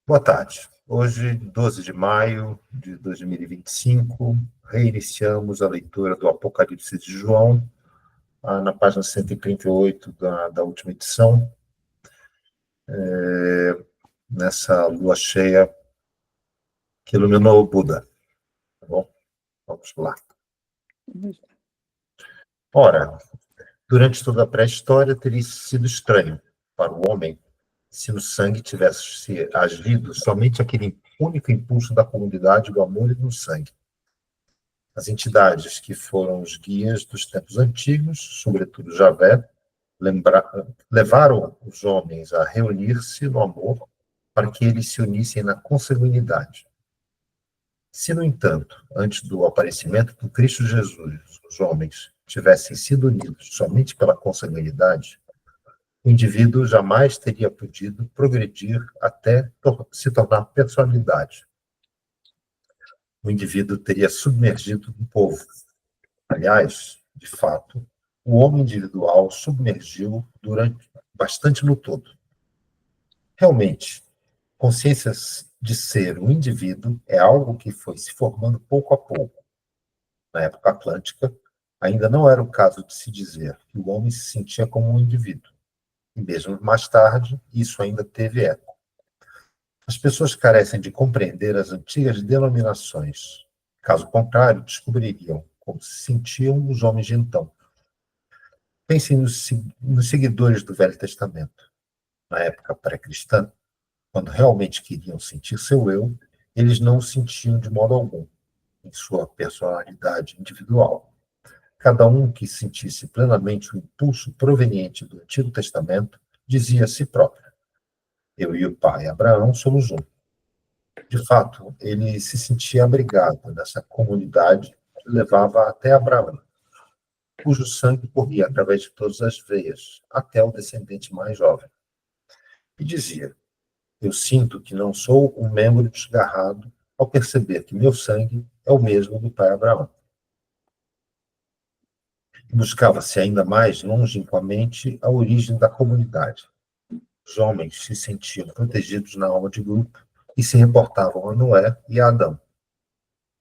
Boa tarde. Hoje, 12 de maio de 2025, reiniciamos a leitura do Apocalipse de João, na página 138 da última edição, nessa lua cheia que iluminou o Buda. Tá bom? Vamos lá. Ora, durante toda a pré-história, teria sido estranho para o homem se no sangue tivesse agido somente aquele único impulso da comunidade do amor e do sangue. As entidades que foram os guias dos tempos antigos, sobretudo Javé, levaram os homens a reunir-se no amor para que eles se unissem na consanguinidade. Se, no entanto, antes do aparecimento do Cristo Jesus, os homens tivessem sido unidos somente pela consanguinidade, o indivíduo jamais teria podido progredir até se tornar personalidade. O indivíduo teria submergido um povo. Aliás, de fato, o homem individual submergiu durante bastante no todo. Realmente, consciência de ser um indivíduo é algo que foi se formando pouco a pouco. Na época atlântica, ainda não era o caso de se dizer que o homem se sentia como um indivíduo. E mesmo mais tarde, isso ainda teve eco. As pessoas carecem de compreender as antigas denominações. Caso contrário, descobririam como se sentiam os homens de então. Pensem nos seguidores do Velho Testamento. Na época pré-cristã, quando realmente queriam sentir seu eu, eles não o sentiam de modo algum, em sua personalidade individual. Cada um que sentisse plenamente o impulso proveniente do Antigo Testamento dizia a si próprio: eu e o pai Abraão somos um. De fato, ele se sentia abrigado nessa comunidade que levava até Abraão, cujo sangue corria através de todas as veias, até o descendente mais jovem. E dizia: eu sinto que não sou um membro desgarrado ao perceber que meu sangue é o mesmo do pai Abraão. E buscava-se ainda mais longínquamente a origem da comunidade. Os homens se sentiam protegidos na alma de grupo e se reportavam a Noé e a Adão.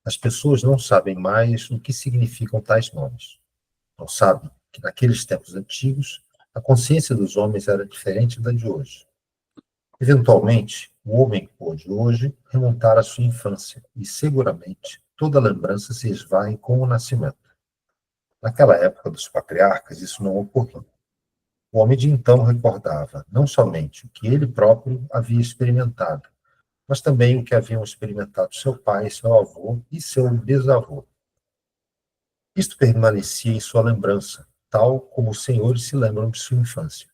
As pessoas não sabem mais o que significam tais nomes. Não sabem que naqueles tempos antigos a consciência dos homens era diferente da de hoje. Eventualmente, o homem pôde hoje remontar à sua infância e, seguramente, toda lembrança se esvai com o nascimento. Naquela época dos patriarcas, isso não ocorria. O homem de então recordava não somente o que ele próprio havia experimentado, mas também o que haviam experimentado seu pai, seu avô e seu bisavô. Isto permanecia em sua lembrança, tal como os senhores se lembram de sua infância.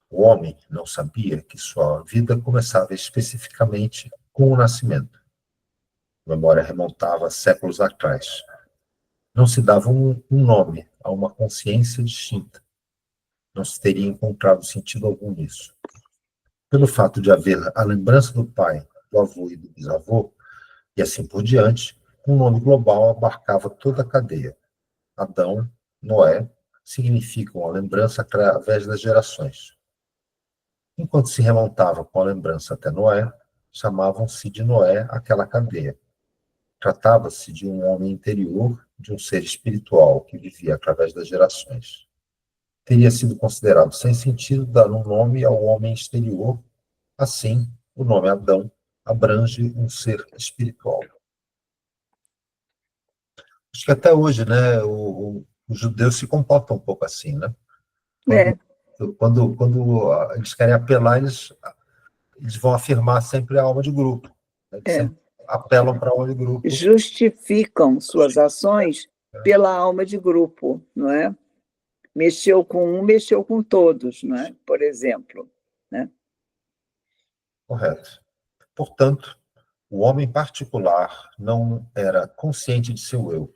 O homem não sabia que sua vida começava especificamente com o nascimento. A memória remontava a séculos atrás. Não se dava um nome a uma consciência distinta. Não se teria encontrado sentido algum nisso. Pelo fato de haver a lembrança do pai, do avô e do bisavô, e assim por diante, um nome global abarcava toda a cadeia. Adão, Noé, significam a lembrança através das gerações. Enquanto se remontava com a lembrança até Noé, chamavam-se de Noé aquela cadeia. Tratava-se de um homem interior, de um ser espiritual que vivia através das gerações. Teria sido considerado sem sentido dar um nome ao homem exterior. Assim, o nome Adão abrange um ser espiritual. Acho que até hoje, né, os judeus se comportam um pouco assim, né? Quando eles querem apelar, eles vão afirmar sempre a alma de grupo. Eles sempre apelam para a alma de grupo. Justificam suas ações pela alma de grupo, não é? Mexeu com um, mexeu com todos, não é? Por exemplo, né? Correto. Portanto, o homem particular não era consciente de seu eu.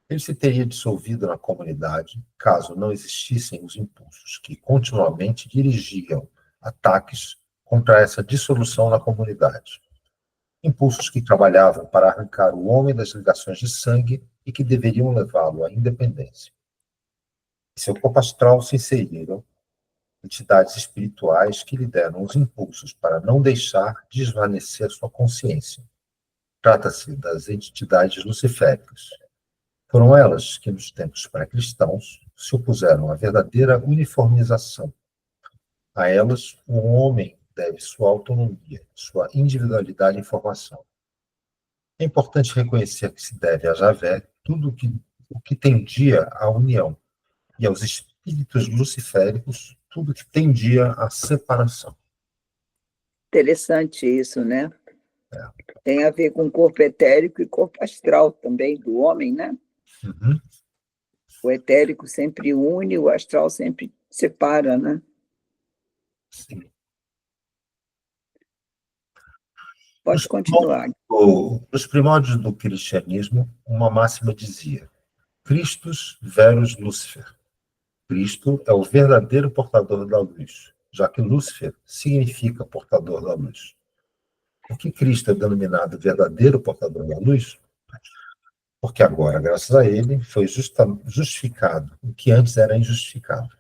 Ele se teria dissolvido na comunidade caso não existissem os impulsos que continuamente dirigiam ataques contra essa dissolução na comunidade. Impulsos que trabalhavam para arrancar o homem das ligações de sangue e que deveriam levá-lo à independência. Em seu corpo astral se inseriram entidades espirituais que lhe deram os impulsos para não deixar desvanecer sua consciência. Trata-se das entidades luciféricas. Foram elas que, nos tempos pré-cristãos, se opuseram à verdadeira uniformização. A elas, o homem deve sua autonomia, sua individualidade em formação. É importante reconhecer que se deve a Javé tudo o que tendia à união, e aos espíritos luciféricos tudo que tendia à separação. Interessante isso, né? É. Tem a ver com corpo etérico e corpo astral também, do homem, né? Uhum. O etérico sempre une, o astral sempre separa, né? Sim. Pode continuar. Nos primórdios do cristianismo, uma máxima dizia: Christus verus Lucifer. Cristo é o verdadeiro portador da luz, já que Lúcifer significa portador da luz. Por que Cristo é denominado verdadeiro portador da luz? Porque agora, graças a ele, foi justificado o que antes era injustificado.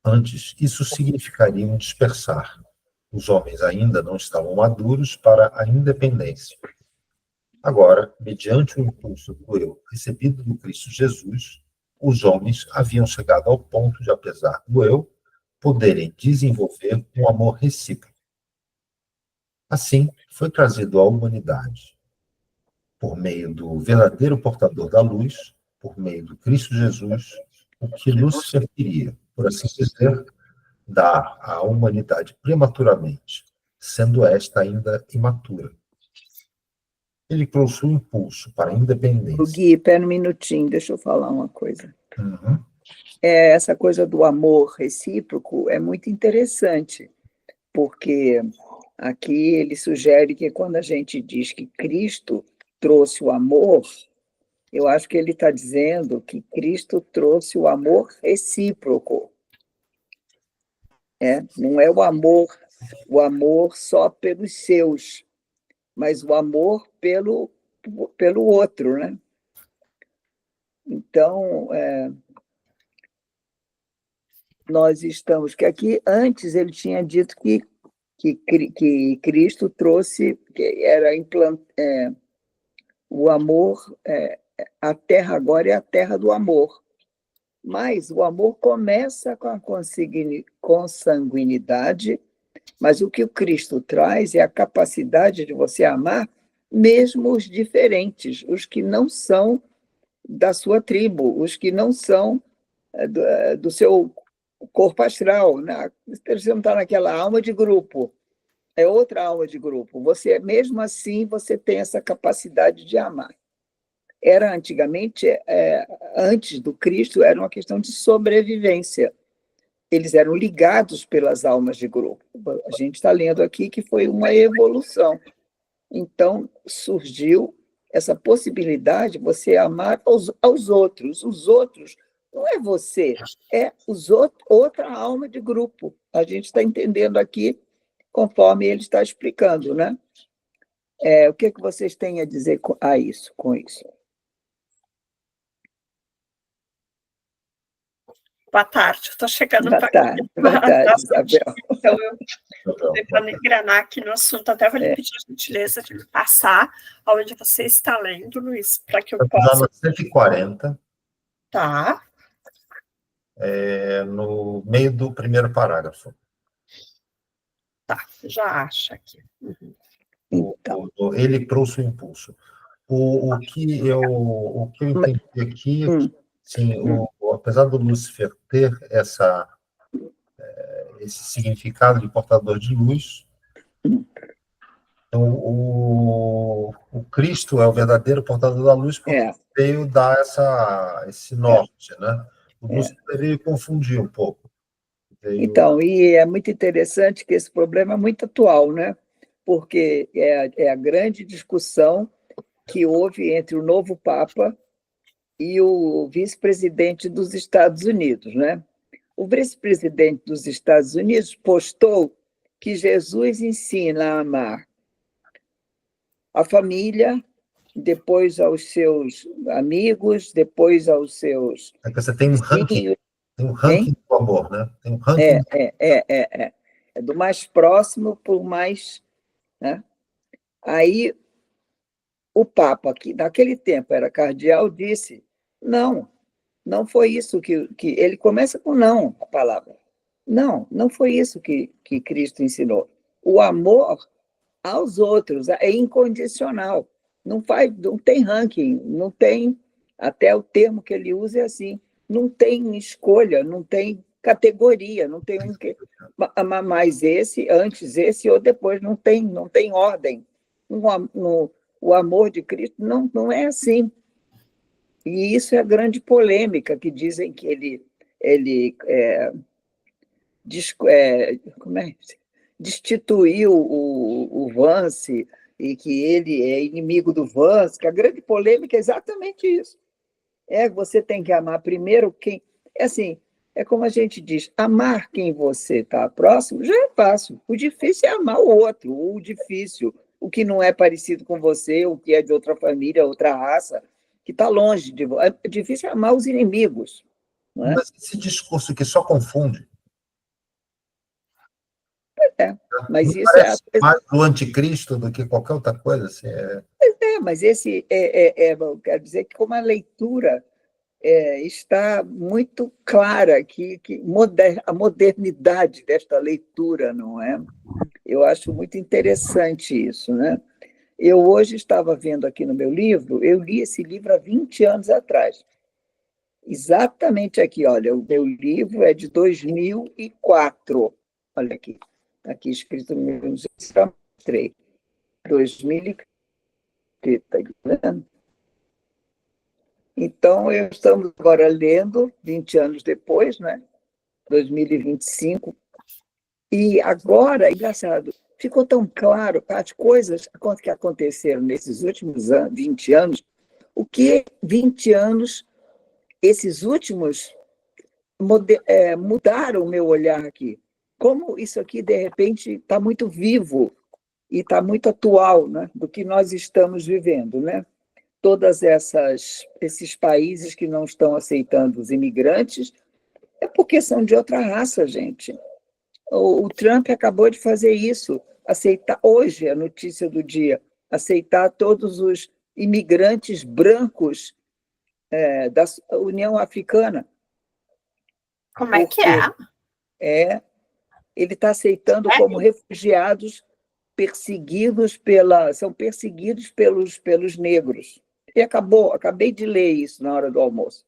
Antes, isso significaria um dispersar. Os homens ainda não estavam maduros para a independência. Agora, mediante o impulso do eu recebido do Cristo Jesus, os homens haviam chegado ao ponto de, apesar do eu, poderem desenvolver um amor recíproco. Assim, foi trazido à humanidade, por meio do verdadeiro portador da luz, por meio do Cristo Jesus, o que Lúcifer queria, por assim dizer, dar à humanidade prematuramente, sendo esta ainda imatura. Ele trouxe um impulso para a independência. Gui, espera um minutinho, deixa eu falar uma coisa. Uhum. Essa coisa do amor recíproco é muito interessante, porque aqui ele sugere que quando a gente diz que Cristo trouxe o amor, eu acho que ele está dizendo que Cristo trouxe o amor recíproco. Não é o amor só pelos seus, mas o amor pelo outro, né? Então, nós estamos... Que aqui, antes, ele tinha dito que Cristo trouxe, que era o amor, a terra agora é a terra do amor. Mas o amor começa com a consanguinidade, mas o que o Cristo traz é a capacidade de você amar mesmo os diferentes, os que não são da sua tribo, os que não são do seu corpo astral, né? Você não está naquela alma de grupo, é outra alma de grupo. Você, mesmo assim, você tem essa capacidade de amar. Era antigamente, antes do Cristo, era uma questão de sobrevivência. Eles eram ligados pelas almas de grupo. A gente está lendo aqui que foi uma evolução. Então, surgiu essa possibilidade de você amar aos outros. Os outros não é você, é outra alma de grupo. A gente está entendendo aqui, conforme ele está explicando, né? O que vocês têm a dizer com isso? Boa tarde, estou chegando Boa tarde, Isabel. Então, eu estou tentando engrenar aqui no assunto, até vou lhe pedir a gentileza de me passar aonde você está lendo, Luiz, para que eu possa... Na 140. Tá. No meio do primeiro parágrafo. Tá, já acho aqui. Então. Ele trouxe o impulso. O que eu entendi aqui, sim, apesar do Lúcifer ter esse significado de portador de luz, então, o Cristo é o verdadeiro portador da luz porque veio dar esse norte, né? O Lúcifer veio confundir um pouco. Então, e é muito interessante que esse problema é muito atual, né? Porque é a grande discussão que houve entre o novo Papa e o vice-presidente dos Estados Unidos, né? O vice-presidente dos Estados Unidos postou que Jesus ensina a amar a família, depois aos seus amigos, depois aos seus... Você tem um ranking amor, né? Tem um ranking. É do mais próximo por mais, né? Aí o Papa, que naquele tempo era cardeal, disse: não, não foi isso que ele começa com não, a palavra. Não, não foi isso que Cristo ensinou. O amor aos outros é incondicional. Não tem ranking, não tem, até o termo que ele usa é assim, não tem escolha, não tem categoria, não tem um que amar mais esse, antes esse ou depois, não tem ordem. O amor de Cristo não é assim. E isso é a grande polêmica, que dizem que ele como é? Destituiu o Vance e que ele é inimigo do Vance, que a grande polêmica é exatamente isso. Você tem que amar primeiro quem... É assim, é como a gente diz, amar quem você está próximo já é fácil. O difícil é amar o outro, o difícil, o que não é parecido com você, o que é de outra família, outra raça, que está longe de você. É difícil amar os inimigos. Não é? Mas esse discurso que só confunde. Mas Me isso parece mais do anticristo do que qualquer outra coisa. Assim, mas esse quero dizer que como a leitura está muito clara a modernidade desta leitura, não é? Eu acho muito interessante isso, né? Eu hoje estava vendo aqui no meu livro, eu li esse livro há 20 anos atrás. Exatamente aqui, olha, o meu livro é de 2004. Olha aqui, está aqui escrito no meu, não sei se já mostrei, 2004, está vendo? Então, estamos agora lendo, 20 anos depois, né? 2025, e agora, engraçado, ficou tão claro as coisas que aconteceram nesses últimos 20 anos, o que 20 anos, esses últimos, mudaram o meu olhar aqui. Como isso aqui, de repente, está muito vivo e está muito atual, né, do que nós estamos vivendo, né? Todas esses países que não estão aceitando os imigrantes é porque são de outra raça, gente. O Trump acabou de fazer isso, aceitar hoje a notícia do dia, aceitar todos os imigrantes brancos da União Africana. Como é que é? Ele está aceitando como refugiados são perseguidos pelos negros. E acabei de ler isso na hora do almoço.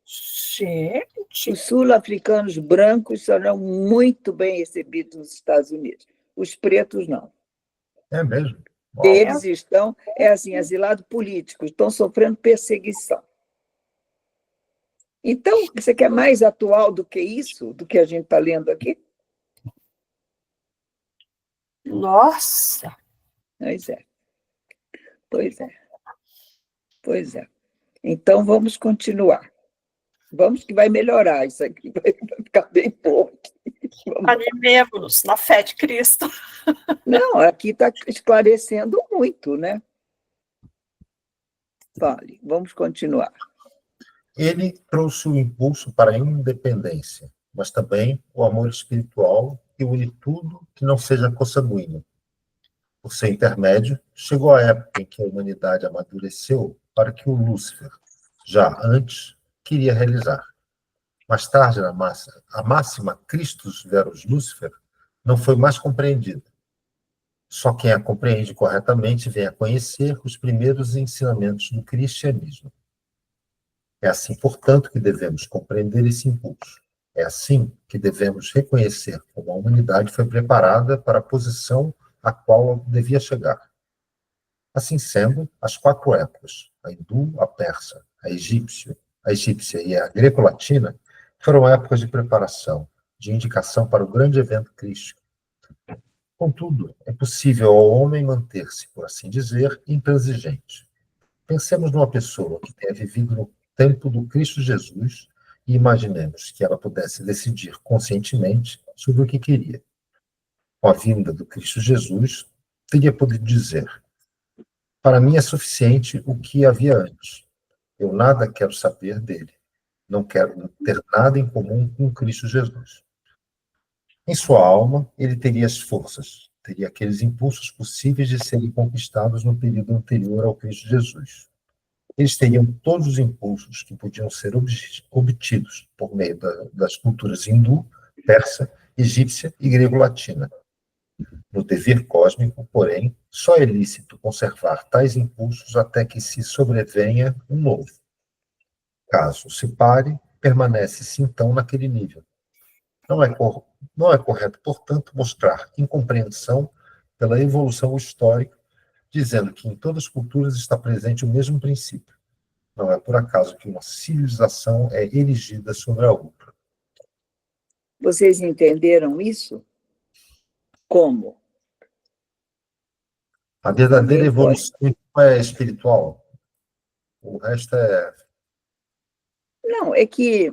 Gente. Os sul-africanos brancos serão muito bem recebidos nos Estados Unidos. Os pretos, não. É mesmo? Uau. Eles estão, asilados políticos, estão sofrendo perseguição. Então, você quer mais atual do que isso, do que a gente está lendo aqui? Nossa! Pois é. Então, vamos continuar. Vamos que vai melhorar isso aqui, vai ficar bem bom. Animemos-nos na fé de Cristo. Não, aqui está esclarecendo muito, né? Fale, vamos continuar. Ele trouxe o impulso para a independência, mas também o amor espiritual que une tudo que não seja consanguíneo. Por seu intermédio, chegou a época em que a humanidade amadureceu para que o Lúcifer, já antes, queria realizar. Mais tarde, a máxima Christus verus Lucifer não foi mais compreendida. Só quem a compreende corretamente vem a conhecer os primeiros ensinamentos do cristianismo. É assim, portanto, que devemos compreender esse impulso. É assim que devemos reconhecer como a humanidade foi preparada para a posição a qual devia chegar. Assim sendo, as 4 épocas, a hindu, a persa, a egípcia e a greco-latina, foram épocas de preparação, de indicação para o grande evento crístico. Contudo, é possível ao homem manter-se, por assim dizer, intransigente. Pensemos numa pessoa que tenha vivido no tempo do Cristo Jesus e imaginemos que ela pudesse decidir conscientemente sobre o que queria. Com a vinda do Cristo Jesus, teria podido dizer: para mim é suficiente o que havia antes. Eu nada quero saber dele. não quero ter nada em comum com Cristo Jesus. Em sua alma, ele teria as forças, teria aqueles impulsos possíveis de serem conquistados no período anterior ao Cristo Jesus. Eles teriam todos os impulsos que podiam ser obtidos por meio das culturas hindu, persa, egípcia e grego-latina. No devir cósmico, porém, só é lícito conservar tais impulsos até que se sobrevenha um novo. Caso se pare, permanece-se então naquele nível. Não é correto, portanto, mostrar incompreensão pela evolução histórica, dizendo que em todas as culturas está presente o mesmo princípio. Não é por acaso que uma civilização é erigida sobre a outra. Vocês entenderam isso? Como? A verdadeira evolução é espiritual. O resto é... Não, é que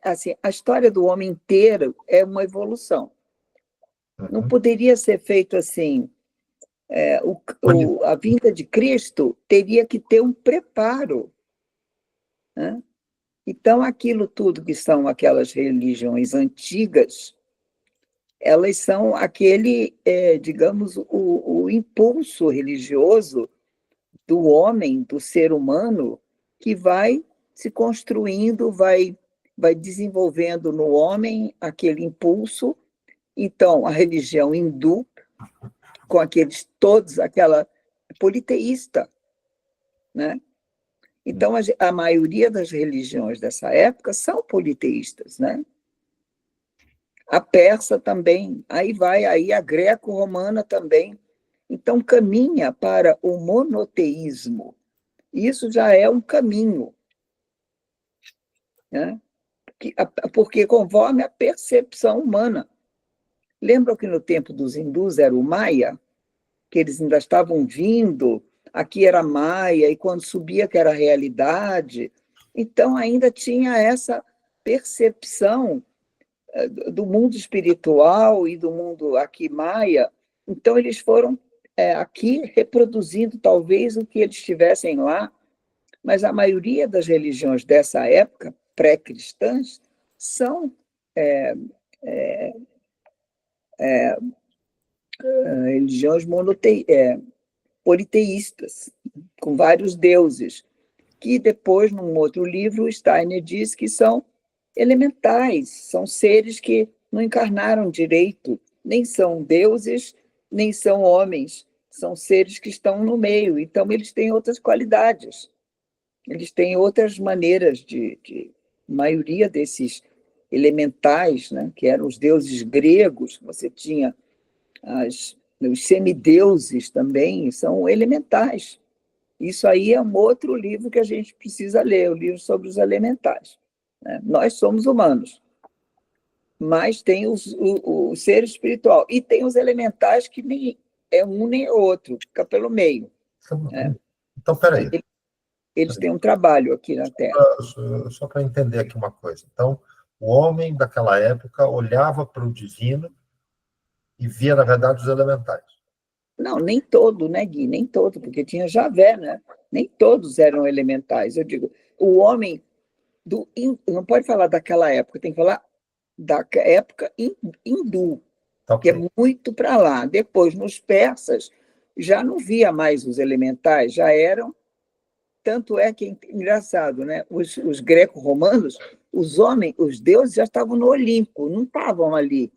assim, a história do homem inteiro é uma evolução. Não poderia ser feito assim. A vinda de Cristo teria que ter um preparo, né? Então, aquilo tudo que são aquelas religiões antigas, elas são aquele, digamos, o impulso religioso do homem, do ser humano, que vai se construindo, vai desenvolvendo no homem aquele impulso. Então, a religião hindu, com aquela politeísta, né? Então, a maioria das religiões dessa época são politeístas, né? A persa também, aí a greco-romana também. Então, caminha para o monoteísmo. Isso já é um caminho, né? Porque conforme a percepção humana. Lembram que no tempo dos hindus era o Maia? Que eles ainda estavam vindo, aqui era Maia, e quando subia que era realidade. Então, ainda tinha essa percepção do mundo espiritual e do mundo aqui Maia. Então, eles foram aqui reproduzindo talvez o que eles tivessem lá, mas a maioria das religiões dessa época, pré-cristãs, são religiões politeístas, com vários deuses, que depois, num outro livro, Steiner diz que são elementais, são seres que não encarnaram direito, nem são deuses, nem são homens, são seres que estão no meio, então eles têm outras qualidades, eles têm outras maneiras de maioria desses elementais, né, que eram os deuses gregos, você tinha os semideuses também, são elementais. Isso aí é um outro livro que a gente precisa ler, o livro sobre os elementais, né? Nós somos humanos, mas tem o ser espiritual, e tem os elementais que nem é um nem outro, fica pelo meio. Né? Então, peraí. Eles têm um trabalho aqui na Terra. Só para entender aqui uma coisa. Então, o homem daquela época olhava para o divino e via, na verdade, os elementais. Não, nem todo, né, Gui? Nem todo, porque tinha Javé, né? Nem todos eram elementais. Eu digo, o homem não pode falar daquela época, tem que falar da época hindu, Okay. que é muito para lá. Depois, nos persas, já não via mais os elementais, já eram. Tanto é que é engraçado, né? Os greco-romanos, os deuses já estavam no Olimpo, não estavam ali.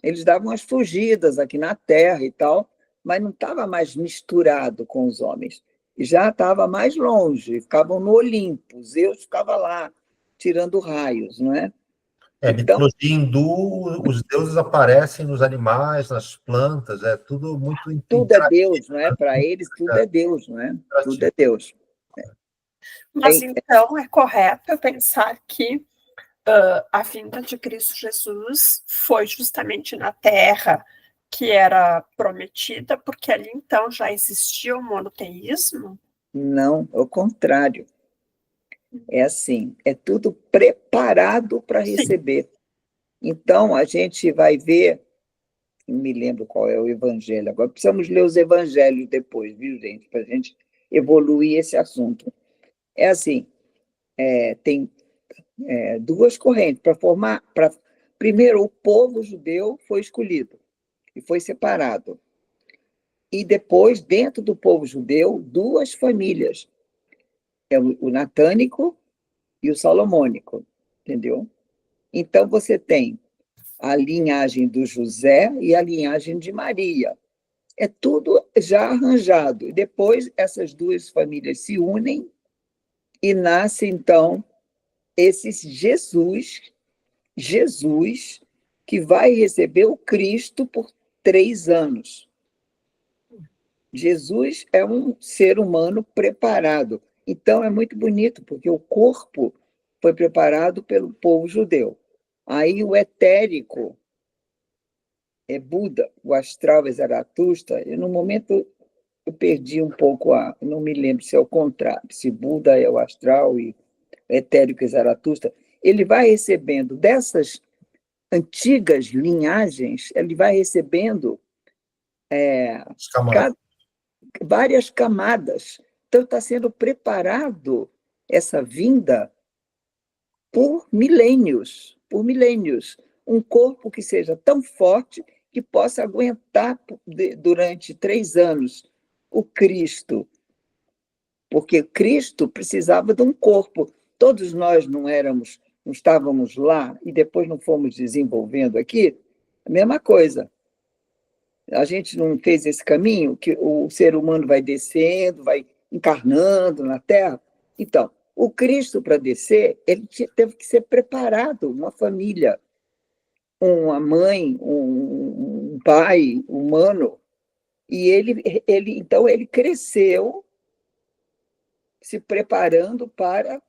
Eles davam as fugidas aqui na Terra e tal, mas não estava mais misturado com os homens. Já estava mais longe, ficavam no Olimpo, Zeus ficava lá, tirando raios, não é? Então, mitologia hindu, os deuses aparecem nos animais, nas plantas, é tudo muito... Tudo é Deus, não é? Para eles, tudo é Deus, não é? Tudo é Deus. Mas, então, é correto eu pensar que a vinda de Cristo Jesus foi justamente na Terra que era prometida, porque ali então já existia o monoteísmo? Não, ao contrário. É assim, é tudo preparado para receber. Então, a gente vai ver, não me lembro qual é o evangelho, agora precisamos ler os evangelhos depois, viu, gente, para a gente evoluir esse assunto. É assim, tem duas correntes para formar. Primeiro, o povo judeu foi escolhido e foi separado. E depois, dentro do povo judeu, duas famílias. O natânico e o salomônico, entendeu? Então, você tem a linhagem do José e a linhagem de Maria. É tudo já arranjado. E depois, essas duas famílias se unem e nasce, então, esse Jesus, que vai receber o Cristo por 3 anos. Jesus é um ser humano preparado. Então, é muito bonito, porque o corpo foi preparado pelo povo judeu. Aí, o etérico é Buda, o astral é Zaratustra. E, no momento, eu perdi um pouco não me lembro se é o contrário, se Buda é o astral e etérico é Zaratustra. Ele vai recebendo dessas antigas linhagens, ele vai recebendo várias camadas. Então, está sendo preparado essa vinda por milênios. Um corpo que seja tão forte que possa aguentar durante 3 anos o Cristo. Porque Cristo precisava de um corpo. Todos nós não estávamos lá e depois não fomos desenvolvendo aqui. A mesma coisa. A gente não fez esse caminho, que o ser humano vai descendo, vai encarnando na Terra. Então, o Cristo, para descer, ele teve que ser preparado, uma família, uma mãe, um pai humano. E então, ele cresceu se preparando para,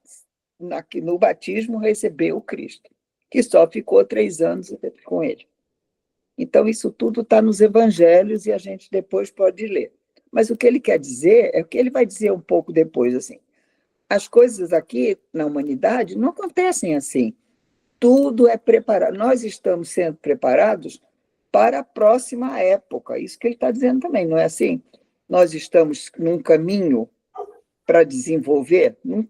no batismo, receber o Cristo, que só ficou 3 anos com ele. Então, isso tudo está nos evangelhos e a gente depois pode ler. Mas o que ele quer dizer é o que ele vai dizer um pouco depois, assim. As coisas aqui na humanidade não acontecem assim. Tudo é preparado. Nós estamos sendo preparados para a próxima época. Isso que ele está dizendo também, não é assim? Nós estamos num caminho para desenvolver. Não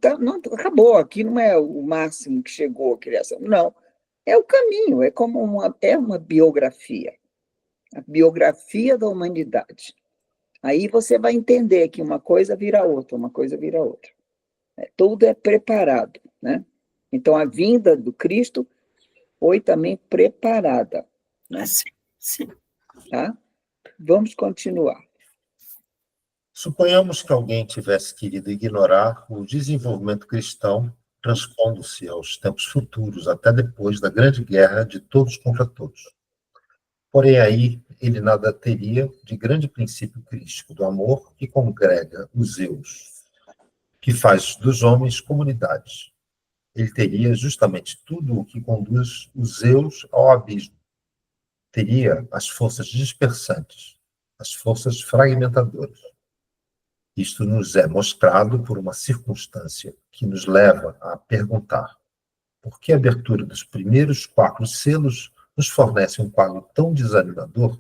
acabou, aqui não é o máximo que chegou a criação. Não. É o caminho, é como uma biografia, a biografia da humanidade. Aí você vai entender que uma coisa vira outra, uma coisa vira outra. Tudo é preparado, né? Então, a vinda do Cristo foi também preparada. Né? Sim. Tá? Vamos continuar. Suponhamos que alguém tivesse querido ignorar o desenvolvimento cristão, transpondo-se aos tempos futuros, até depois da grande guerra de todos contra todos. Porém, aí ele nada teria de grande princípio crístico do amor que congrega os eus, que faz dos homens comunidades. Ele teria justamente tudo o que conduz os eus ao abismo. Teria as forças dispersantes, as forças fragmentadoras. Isto nos é mostrado por uma circunstância que nos leva a perguntar: por que a abertura dos primeiros 4 selos nos fornece um quadro tão desanimador?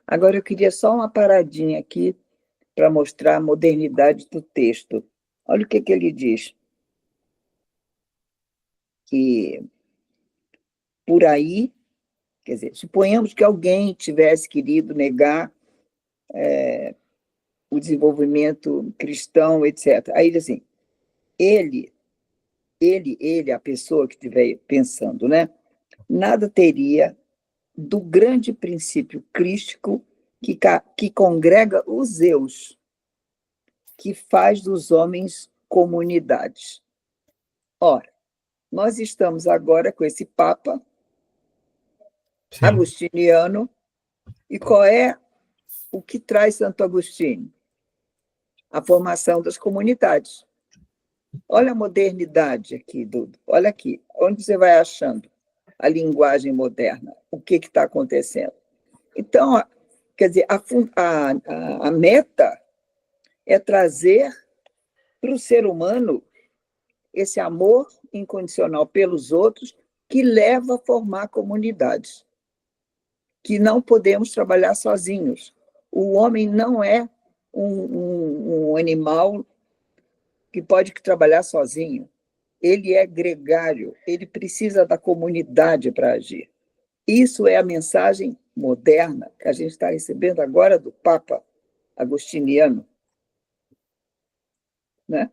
Agora, eu queria só uma paradinha aqui para mostrar a modernidade do texto. Olha o que ele diz. Que por aí, quer dizer, suponhamos que alguém tivesse querido negar o desenvolvimento cristão, etc. Aí, assim, ele, a pessoa que estiver pensando, né, nada teria do grande princípio crístico que congrega os eus, que faz dos homens comunidades. Ora, nós estamos agora com esse Papa Sim. agostiniano, e qual é o que traz Santo Agostinho? A formação das comunidades. Olha a modernidade aqui, Dudu. Olha aqui, onde você vai achando a linguagem moderna, o que está acontecendo. Então, quer dizer, a meta é trazer para o ser humano esse amor incondicional pelos outros que leva a formar comunidades, que não podemos trabalhar sozinhos. O homem não é um animal que pode trabalhar sozinho. ele é gregário, ele precisa da comunidade para agir. Isso é a mensagem moderna que a gente está recebendo agora do Papa Agostiniano. Né?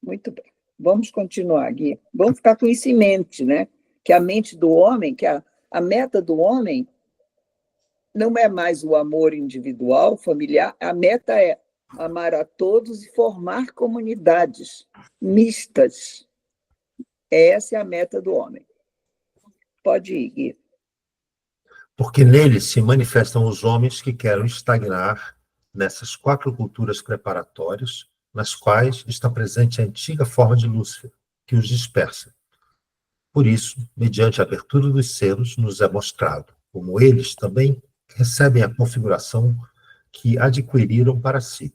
Muito bem. Vamos continuar, Gui. Vamos ficar com isso em mente, né? Que a mente do homem, que a meta do homem não é mais o amor individual, familiar, a meta é amar a todos e formar comunidades mistas. Essa é a meta do homem. Pode ir, Gui. Porque nele se manifestam os homens que querem estagnar nessas 4 culturas preparatórias, nas quais está presente a antiga forma de Lúcifer, que os dispersa. Por isso, mediante a abertura dos selos, nos é mostrado como eles também recebem a configuração que adquiriram para si.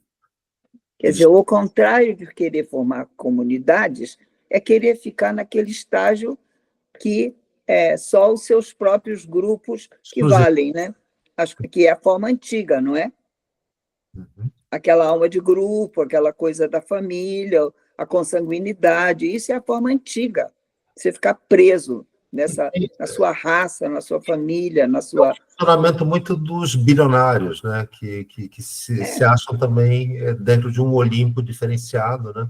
Quer dizer, o contrário de querer formar comunidades é querer ficar naquele estágio que só os seus próprios grupos que valem, né? Acho que é a forma antiga, não é? Uhum. Aquela alma de grupo, aquela coisa da família, a consanguinidade, isso é a forma antiga. Você ficar preso na sua raça, na sua família, na sua... É um funcionamento muito dos bilionários, né? Que se acham também dentro de um Olimpo diferenciado, né?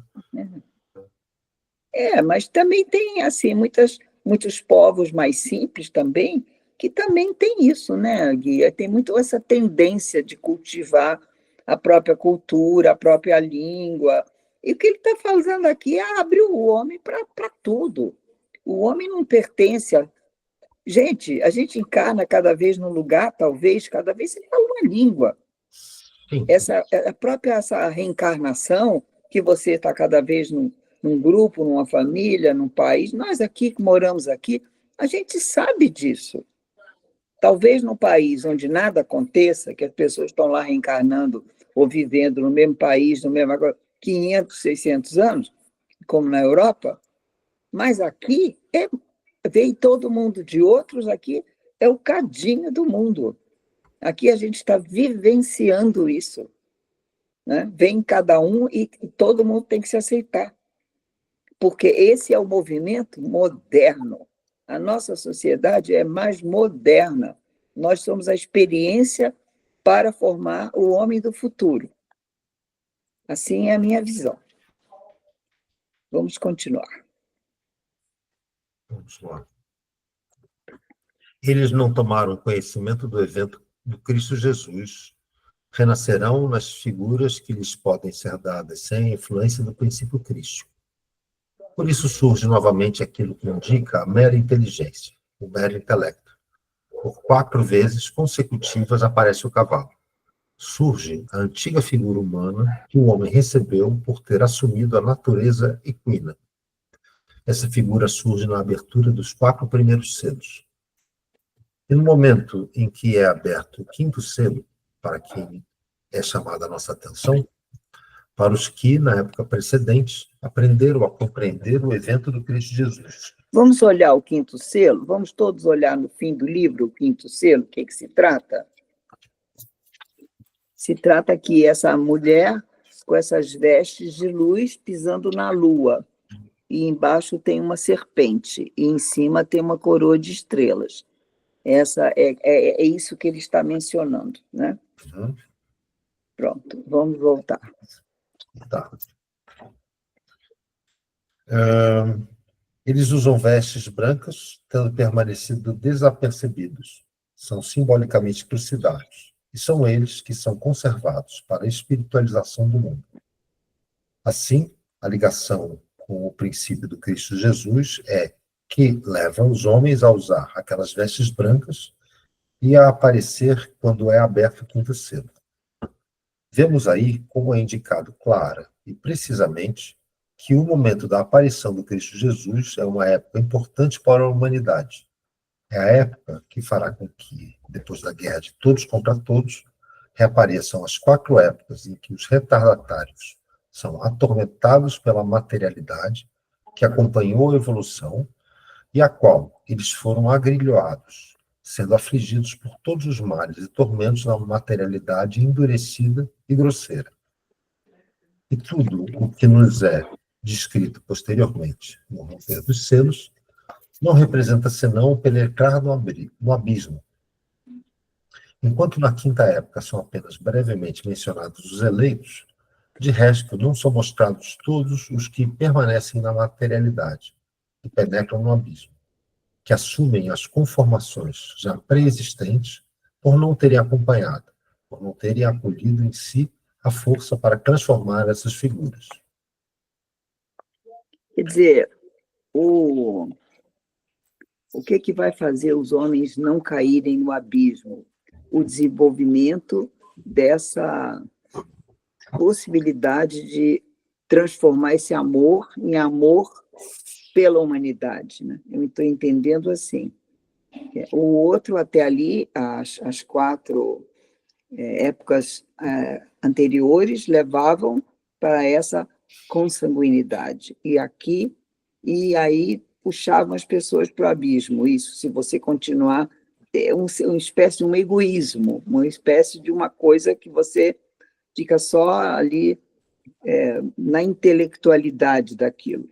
Mas também tem, assim, muitos povos mais simples também, que também tem isso, né, Gui? Tem muito essa tendência de cultivar a própria cultura, a própria língua. E o que ele está fazendo aqui é abrir o homem para tudo. O homem não pertence a... Gente, a gente encarna cada vez num lugar, talvez, cada vez você fala uma língua. Sim. Essa reencarnação, que você está cada vez num grupo, numa família, num país, nós aqui que moramos aqui, a gente sabe disso. Talvez num país onde nada aconteça, que as pessoas estão lá reencarnando ou vivendo no mesmo país, no mesmo agora, 500, 600 anos, como na Europa, mas aqui vem todo mundo de outros, aqui é o cadinho do mundo. Aqui a gente está vivenciando isso. Né? Vem cada um e todo mundo tem que se aceitar. Porque esse é o movimento moderno. A nossa sociedade é mais moderna. Nós somos a experiência para formar o homem do futuro. Assim é a minha visão. Vamos continuar. Vamos lá. Eles não tomaram conhecimento do evento do Cristo Jesus. Renascerão nas figuras que lhes podem ser dadas sem a influência do princípio crístico. Por isso surge novamente aquilo que indica a mera inteligência, o mero intelecto. Por 4 vezes consecutivas aparece o cavalo. Surge a antiga figura humana que o homem recebeu por ter assumido a natureza equina. Essa figura surge na abertura dos 4 primeiros selos. E no momento em que é aberto o 5º selo, para quem é chamada a nossa atenção, para os que, na época precedente, aprenderam a compreender o evento do Cristo Jesus. Vamos olhar o 5º selo? Vamos todos olhar no fim do livro o 5º selo? O que se trata? Se trata que essa mulher, com essas vestes de luz, pisando na lua, e embaixo tem uma serpente, e em cima tem uma coroa de estrelas. Essa é isso que ele está mencionando, né? Uhum. Pronto, vamos voltar. Tá. Eles usam vestes brancas, tendo permanecido desapercebidos. São simbolicamente trucidados. E são eles que são conservados para a espiritualização do mundo. Assim, a ligação com o princípio do Cristo Jesus é que leva os homens a usar aquelas vestes brancas e a aparecer quando é aberto o 5º selo. Vemos aí como é indicado clara e precisamente que o momento da aparição do Cristo Jesus é uma época importante para a humanidade. É a época que fará com que, depois da guerra de todos contra todos, reapareçam as 4 épocas em que os retardatários são atormentados pela materialidade que acompanhou a evolução e a qual eles foram agrilhoados, sendo afligidos por todos os males e tormentos da materialidade endurecida e grosseira. E tudo o que nos é descrito posteriormente no romper dos selos, não representa senão o penetrar no abismo. Enquanto na quinta época são apenas brevemente mencionados os eleitos, de resto não são mostrados todos os que permanecem na materialidade e penetram no abismo, que assumem as conformações já pré-existentes por não terem acompanhado, por não terem acolhido em si a força para transformar essas figuras. Quer dizer, o que vai fazer os homens não caírem no abismo? O desenvolvimento dessa possibilidade de transformar esse amor em amor pela humanidade, né? Eu estou entendendo assim. O outro, até ali, as 4 épocas anteriores levavam para essa consanguinidade. E aí puxavam as pessoas para o abismo. Isso, se você continuar, é uma espécie de um egoísmo, uma espécie de uma coisa que você fica só ali na intelectualidade daquilo.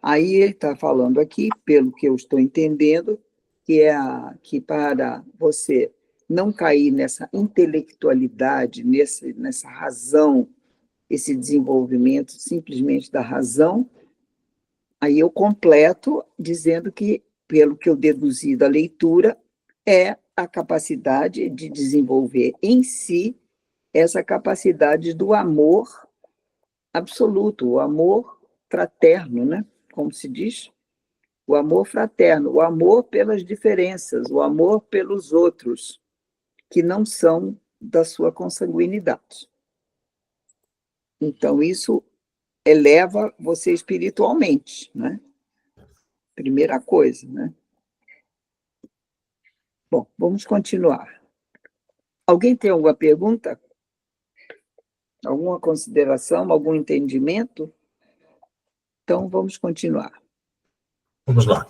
Aí ele está falando aqui, pelo que eu estou entendendo, que para você não cair nessa intelectualidade, nessa razão, esse desenvolvimento simplesmente da razão, aí eu completo dizendo que, pelo que eu deduzi da leitura, é a capacidade de desenvolver em si essa capacidade do amor absoluto, o amor fraterno, né? Como se diz? O amor fraterno, o amor pelas diferenças, o amor pelos outros, que não são da sua consanguinidade. Então, isso eleva você espiritualmente, né? Primeira coisa, né? Bom, vamos continuar. Alguém tem alguma pergunta? Alguma consideração, algum entendimento? Então, vamos continuar. Vamos lá.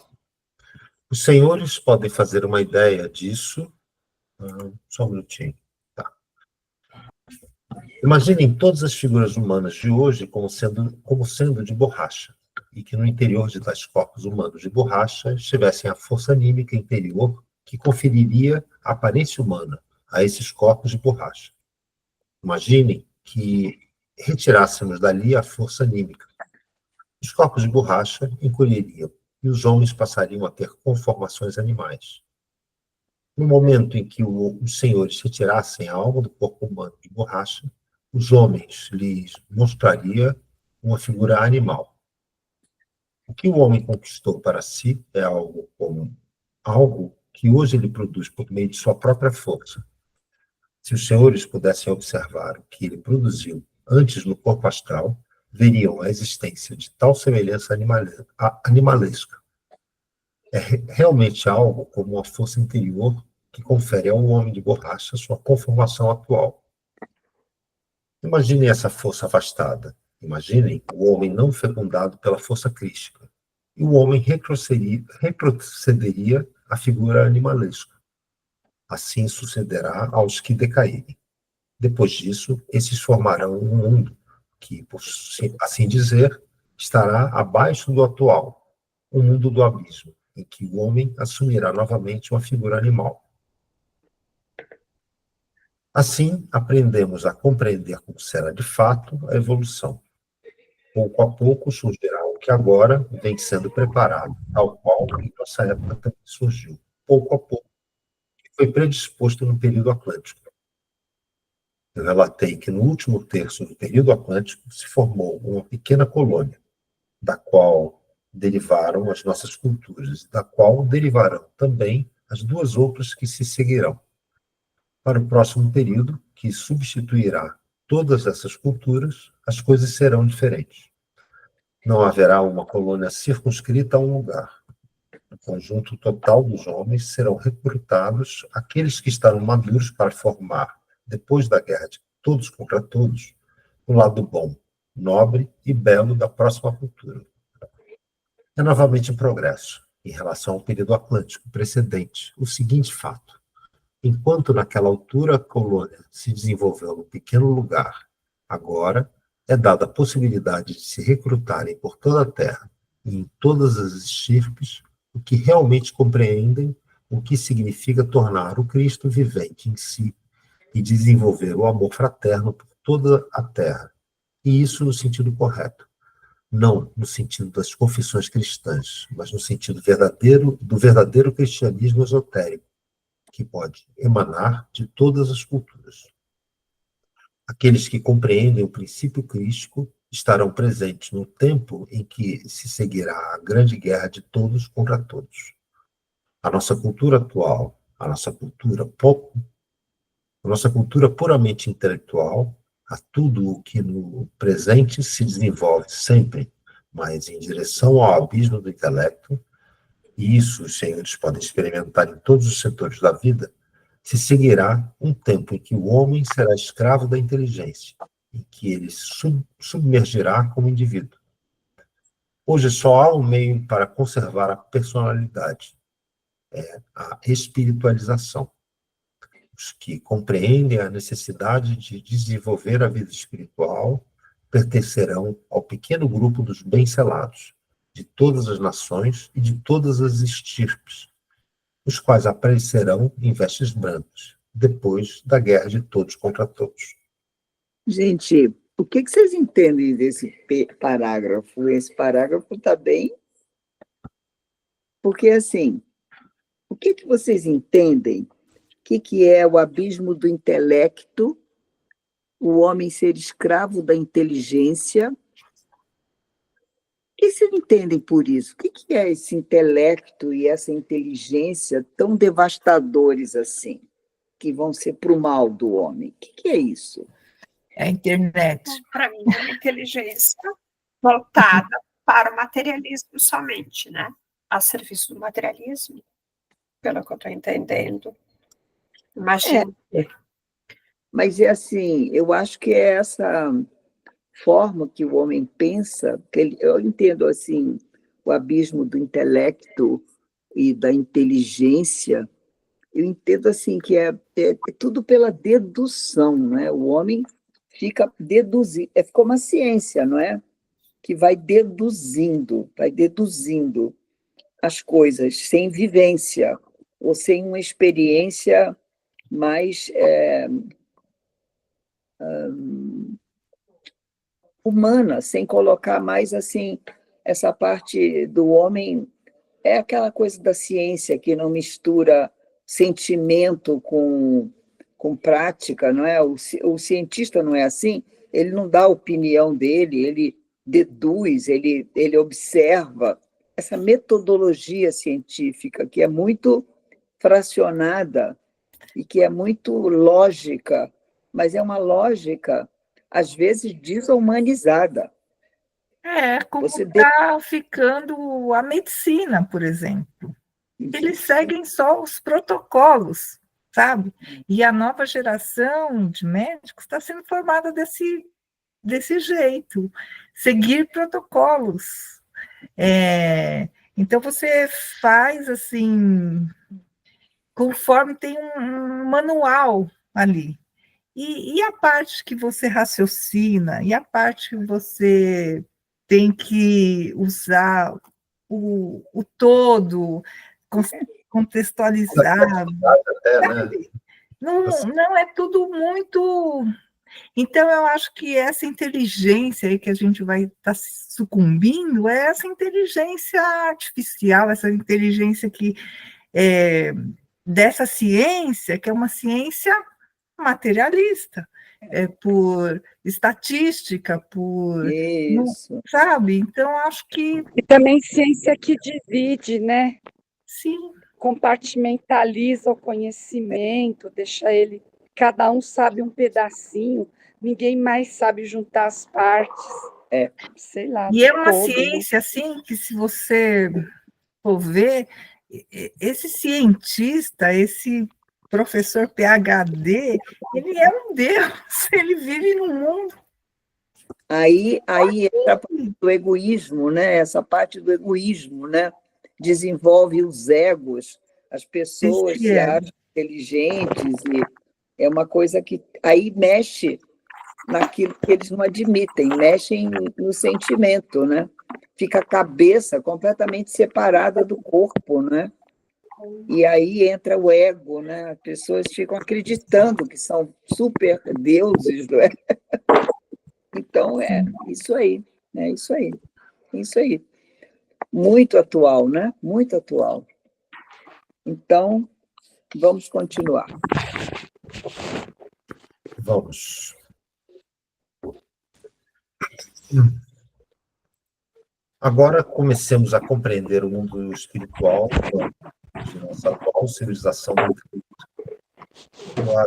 Os senhores podem fazer uma ideia disso. Só um minutinho. Tá. Imaginem todas as figuras humanas de hoje como sendo de borracha, e que no interior de tais corpos humanos de borracha estivessem a força anímica interior que conferiria a aparência humana a esses corpos de borracha. Imaginem que retirássemos dali a força anímica. Os corpos de borracha encolheriam e os homens passariam a ter conformações animais. No momento em que os senhores retirassem a alma do corpo humano de borracha, os homens lhes mostraria uma figura animal. O que o homem conquistou para si é algo que hoje ele produz por meio de sua própria força. Se os senhores pudessem observar o que ele produziu antes no corpo astral, veriam a existência de tal semelhança animalesca. É realmente algo como uma força interior que confere ao homem de borracha sua conformação atual. Imaginem essa força afastada. Imaginem o homem não fecundado pela força crística. E o homem retrocederia à figura animalesca. Assim sucederá aos que decaírem. Depois disso, esses formarão um mundo que, por assim dizer, estará abaixo do atual, o mundo do abismo, em que o homem assumirá novamente uma figura animal. Assim, aprendemos a compreender como será de fato a evolução. Pouco a pouco surgirá o que agora vem sendo preparado, tal qual em nossa época também surgiu. Pouco a pouco, que foi predisposto no período Atlântico. Eu relatei que no último terço do período Atlântico se formou uma pequena colônia, da qual derivaram as nossas culturas, da qual derivarão também as 2 outras que se seguirão. Para o próximo período, que substituirá todas essas culturas, as coisas serão diferentes. Não haverá uma colônia circunscrita a um lugar. No conjunto total dos homens serão recrutados aqueles que estarão maduros para formar, depois da guerra de todos contra todos, o lado bom, nobre e belo da próxima cultura. É novamente um progresso, em relação ao período atlântico precedente, o seguinte fato. Enquanto naquela altura a colônia se desenvolveu num pequeno lugar, agora é dada a possibilidade de se recrutarem por toda a terra e em todas as estirpes o que realmente compreendem o que significa tornar o Cristo vivente em si e desenvolver o amor fraterno por toda a terra, e isso no sentido correto, não no sentido das confissões cristãs, mas no sentido verdadeiro do verdadeiro cristianismo esotérico, que pode emanar de todas as culturas. Aqueles que compreendem o princípio crístico estarão presentes no tempo em que se seguirá a grande guerra de todos contra todos. A nossa cultura atual, a nossa cultura puramente intelectual, a tudo o que no presente se desenvolve sempre, mas em direção ao abismo do intelecto, e isso os senhores podem experimentar em todos os setores da vida, se seguirá um tempo em que o homem será escravo da inteligência, em que ele submergirá como indivíduo. Hoje só há um meio para conservar a personalidade, é a espiritualização. Os que compreendem a necessidade de desenvolver a vida espiritual pertencerão ao pequeno grupo dos bem-selados, de todas as nações e de todas as estirpes, os quais aparecerão em vestes brancas, depois da guerra de todos contra todos. Gente, o que vocês entendem desse parágrafo? Esse parágrafo está bem... Porque, assim, o que vocês entendem? O que é o abismo do intelecto, o homem ser escravo da inteligência? O que vocês entendem por isso? O que é esse intelecto e essa inteligência tão devastadores assim, que vão ser para o mal do homem? O que é isso? É a internet. Para mim, é uma inteligência voltada para o materialismo somente, né? A serviço do materialismo, pelo que eu estou entendendo. Imagino. Mas é assim, eu acho que é essa forma que o homem pensa, eu entendo assim, o abismo do intelecto e da inteligência, eu entendo assim que é tudo pela dedução, né? O homem fica deduzindo, é como a ciência, não é? Que vai deduzindo as coisas sem vivência ou sem uma experiência mais humana, sem colocar mais assim essa parte do homem. É aquela coisa da ciência que não mistura sentimento com prática, não é? O cientista não é assim, ele não dá a opinião dele, ele deduz, ele observa. Essa metodologia científica, que é muito fracionada e que é muito lógica, mas é uma lógica, às vezes, desumanizada. Como está ficando a medicina, por exemplo. Eles seguem só os protocolos, sabe? E a nova geração de médicos está sendo formada desse jeito, seguir protocolos. Então, você faz assim, conforme tem um manual ali. E a parte que você raciocina, e a parte que você tem que usar o todo, contextualizado. Até, né? Não é tudo muito... Então, eu acho que essa inteligência aí que a gente vai estar sucumbindo é essa inteligência artificial, essa inteligência que dessa ciência, que é uma ciência materialista, por estatística, por... Isso. Sabe? Então, acho que... E também ciência que divide, né? Sim. Compartimentaliza o conhecimento, deixa ele... Cada um sabe um pedacinho, ninguém mais sabe juntar as partes. Sei lá. E é uma ciência, assim, que se você for ver, esse cientista, esse professor PhD, ele é um Deus, ele vive no mundo. Aí entra o egoísmo, né? Essa parte do egoísmo, né? Desenvolve os egos, as pessoas se acham inteligentes, e é uma coisa que aí mexe naquilo que eles não admitem, mexem no sentimento, né? Fica a cabeça completamente separada do corpo, né? E aí entra o ego, né? As pessoas ficam acreditando que são super deuses, não é? Então, é isso aí, é isso aí, é isso aí. Muito atual, né? Muito atual. Então, vamos continuar. Vamos. Agora comecemos a compreender o mundo espiritual de nossa atual civilização. A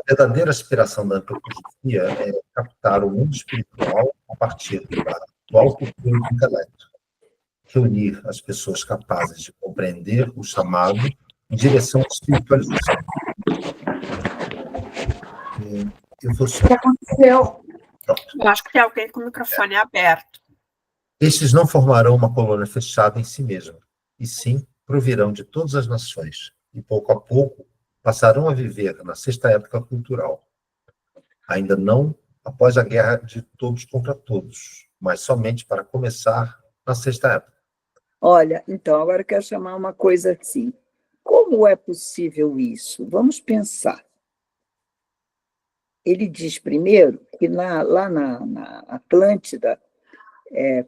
verdadeira aspiração da antroposofia é captar o mundo espiritual a partir da atual cultura do intelecto, reunir as pessoas capazes de compreender o chamado em direção à espiritualização. O que aconteceu? Pronto. Eu acho que tem alguém com o microfone aberto. Estes não formarão uma colônia fechada em si mesma, e sim provirão de todas as nações, e pouco a pouco passarão a viver na sexta época cultural. Ainda não após a guerra de todos contra todos, mas somente para começar na sexta época. Olha, então, agora eu quero chamar uma coisa assim. Como é possível isso? Vamos pensar. Ele diz primeiro que lá na Atlântida,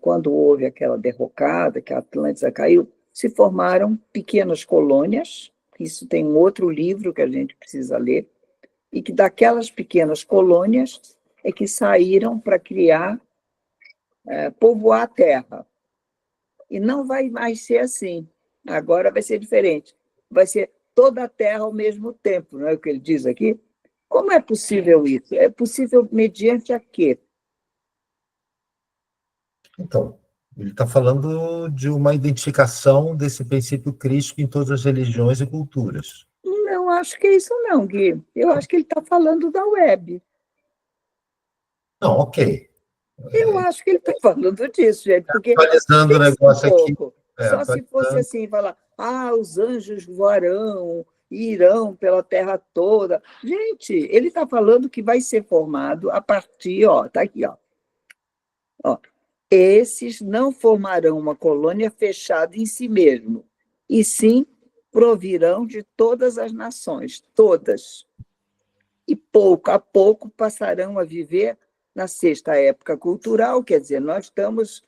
quando houve aquela derrocada, que a Atlântida caiu, se formaram pequenas colônias, isso tem um outro livro que a gente precisa ler, e que daquelas pequenas colônias é que saíram para criar, povoar a Terra. E não vai mais ser assim. Agora vai ser diferente. Vai ser toda a Terra ao mesmo tempo, não é o que ele diz aqui? Como é possível isso? É possível mediante a quê? Então, ele está falando de uma identificação desse princípio crístico em todas as religiões e culturas. Não acho que é isso não, Gui. Eu acho que ele está falando da web. Não, ok. Eu acho que ele está falando disso, gente, porque atualizando o negócio aqui. Só se fosse assim, falar, os anjos voarão, irão pela terra toda. Gente, ele está falando que vai ser formado a partir, está aqui, esses não formarão uma colônia fechada em si mesmo, e sim provirão de todas as nações, todas. E pouco a pouco passarão a viver na sexta época cultural, quer dizer, nós estamos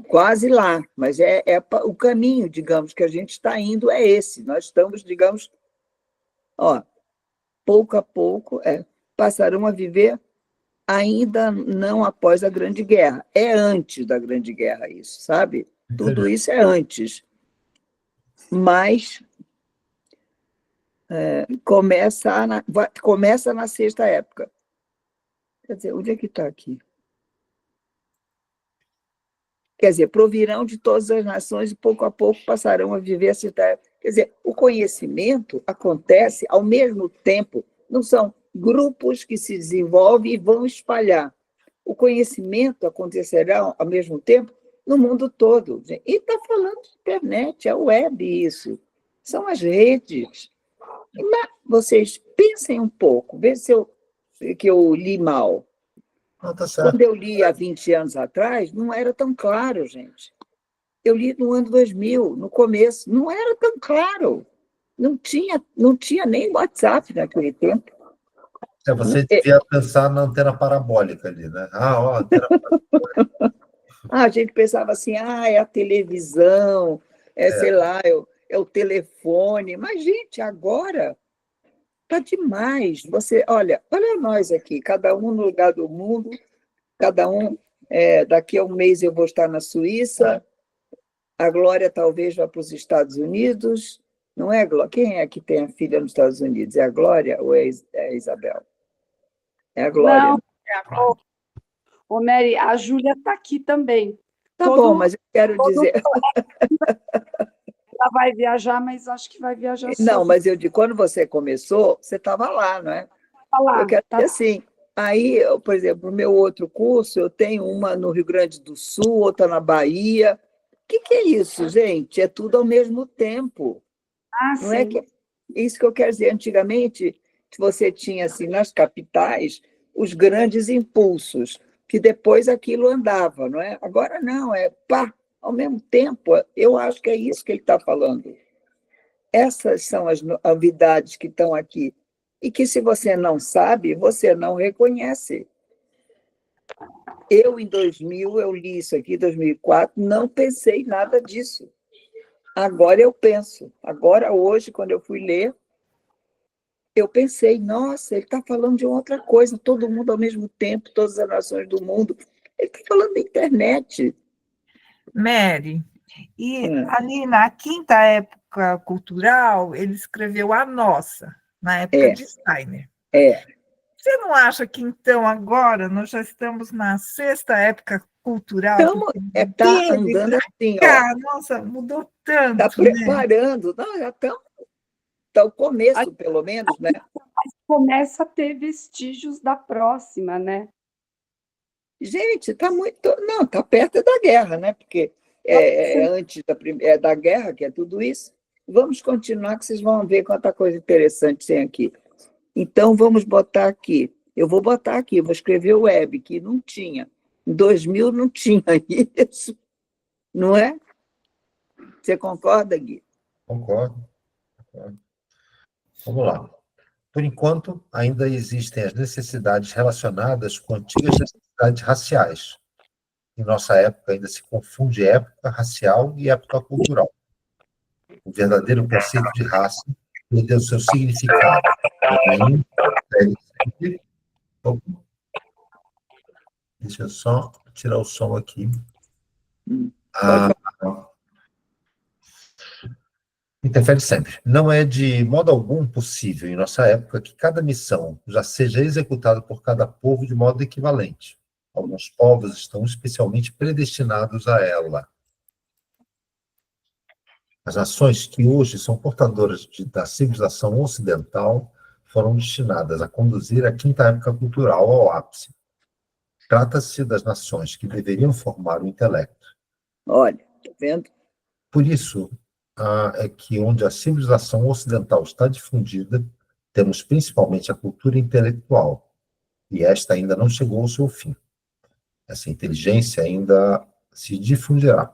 quase lá, mas o caminho, digamos, que a gente está indo é esse. Nós estamos, digamos, pouco a pouco, passarão a viver ainda não após a Grande Guerra. É antes da Grande Guerra isso, sabe? Tudo isso é antes. Mas começa na sexta época. Quer dizer, onde é que está aqui? Quer dizer, provirão de todas as nações e pouco a pouco passarão a viver a sexta época. Quer dizer, o conhecimento acontece ao mesmo tempo, não são grupos que se desenvolvem e vão espalhar. O conhecimento acontecerá ao mesmo tempo no mundo todo. E está falando de internet, é web isso. São as redes. Mas vocês pensem um pouco, vê se eu li mal. Tá certo. Quando eu li há 20 anos atrás, não era tão claro, gente. Eu li no ano 2000, no começo, não era tão claro. Não tinha nem WhatsApp naquele tempo. Você devia pensar na antena parabólica ali, né? Antena parabólica. A gente pensava assim, é a televisão, sei lá, é o telefone. Mas, gente, agora está demais. Olha nós aqui, cada um no lugar do mundo, cada um, daqui a um mês eu vou estar na Suíça, a Glória talvez vá para os Estados Unidos, não é, Glória? Quem é que tem a filha nos Estados Unidos? É a Glória ou é a Isabel? É a Glória. Não, Ô, Mary, a Júlia está aqui também. Tá bom, mas eu quero dizer... Ela vai viajar, mas acho que vai viajar só. Não, mas eu digo, quando você começou, você estava lá, não é? Lá, eu quero dizer assim, aí, por exemplo, no meu outro curso, eu tenho uma no Rio Grande do Sul, outra na Bahia. O que é isso, gente? É tudo ao mesmo tempo. Não sim. É isso que eu quero dizer. Antigamente, você tinha, assim, nas capitais, os grandes impulsos, que depois aquilo andava, não é? Agora não, pá, ao mesmo tempo, eu acho que é isso que ele está falando. Essas são as novidades que estão aqui, e que, se você não sabe, você não reconhece. Eu, em 2000, eu li isso aqui, em 2004, não pensei nada disso. Agora eu penso. Agora, hoje, quando eu fui ler, eu pensei, nossa, ele está falando de outra coisa, todo mundo ao mesmo tempo, todas as nações do mundo. Ele está falando da internet. Mary, e ali na quinta época cultural, ele escreveu A Nossa, na época de Steiner. Você não acha que, então, agora nós já estamos na sexta época cultural? Então, está andando assim, ó. Nossa, mudou tanto. Está preparando. Não, já estamos. Está o começo, pelo menos, né? Começa a ter vestígios da próxima, né? Gente, está muito. Não, está perto da guerra, né? Porque antes da guerra, que é tudo isso. Vamos continuar, que vocês vão ver quanta coisa interessante tem aqui. Então, vamos botar aqui. Eu vou botar aqui, vou escrever web, que não tinha. Em 2000 não tinha isso. Não é? Você concorda, Gui? Concordo. Vamos lá. Por enquanto, ainda existem as necessidades relacionadas com antigas necessidades raciais. Em nossa época, ainda se confunde época racial e época cultural. O verdadeiro conceito de raça perdeu seu significado. Deixa eu só tirar o som aqui. Interfere sempre. Não é de modo algum possível, em nossa época, que cada missão já seja executada por cada povo de modo equivalente. Alguns povos estão especialmente predestinados a ela. As nações que hoje são portadoras da civilização ocidental foram destinadas a conduzir a quinta época cultural ao ápice. Trata-se das nações que deveriam formar o intelecto. Olha, tá vendo? Por isso, é que onde a civilização ocidental está difundida, temos principalmente a cultura intelectual, e esta ainda não chegou ao seu fim. Essa inteligência ainda se difundirá.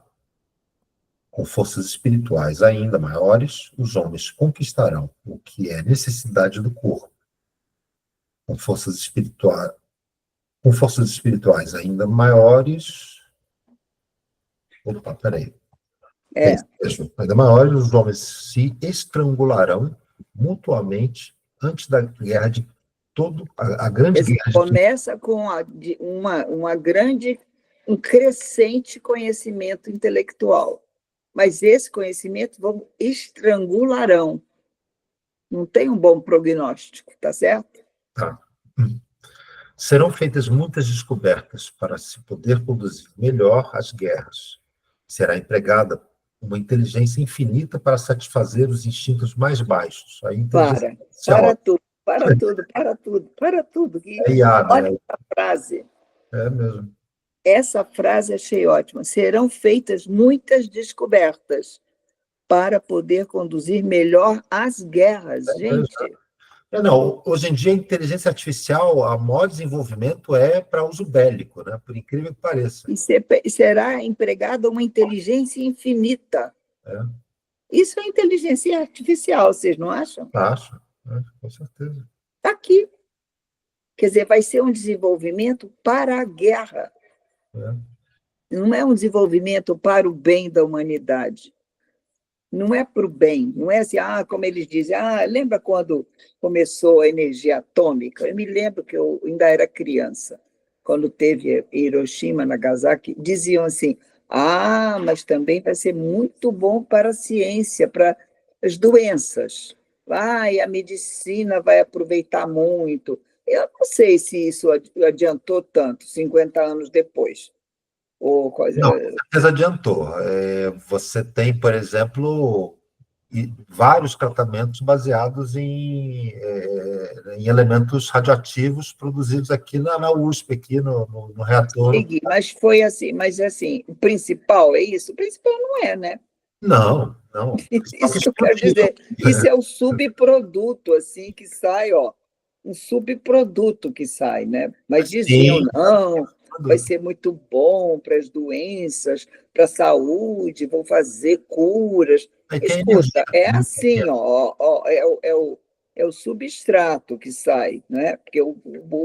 Com forças espirituais ainda maiores, os homens conquistarão o que é necessidade do corpo. Com forças espirituais ainda maiores... Opa, peraí. Ainda maiores, os homens se estrangularão mutuamente antes da guerra de todo... A grande guerra... Começa com um crescente conhecimento intelectual. Mas esse conhecimento estrangularão. Não tem um bom prognóstico, tá certo? Tá. Serão feitas muitas descobertas para se poder conduzir melhor as guerras. Será empregada uma inteligência infinita para satisfazer os instintos mais baixos. Para tudo. Gui. Olha essa frase. É mesmo. Essa frase achei ótima. Serão feitas muitas descobertas para poder conduzir melhor as guerras, gente. Não, hoje em dia a inteligência artificial, o maior desenvolvimento é para uso bélico, né? Por incrível que pareça. E será empregada uma inteligência infinita. Isso é inteligência artificial, vocês não acham? Acho, com certeza. Está aqui. Quer dizer, vai ser um desenvolvimento para a guerra. Não é um desenvolvimento para o bem da humanidade. Não é para o bem. Não é assim, como eles dizem, lembra quando começou a energia atômica? Eu me lembro que eu ainda era criança, quando teve Hiroshima, Nagasaki, diziam assim, mas também vai ser muito bom para a ciência, para as doenças. E a medicina vai aproveitar muito. Eu não sei se isso adiantou tanto, 50 anos depois. Ou coisa... Não, com certeza adiantou. Você tem, por exemplo, vários tratamentos baseados em elementos radioativos produzidos aqui na USP, aqui no reator. Mas foi assim, o principal é isso? O principal não é, né? Não. Isso que eu quero dizer. Isso é o subproduto, assim, que sai, um subproduto que sai, né? Mas diziam, não, vai ser muito bom para as doenças, para a saúde, vão fazer curas. Escuta, é assim, é o substrato que sai, né? Porque o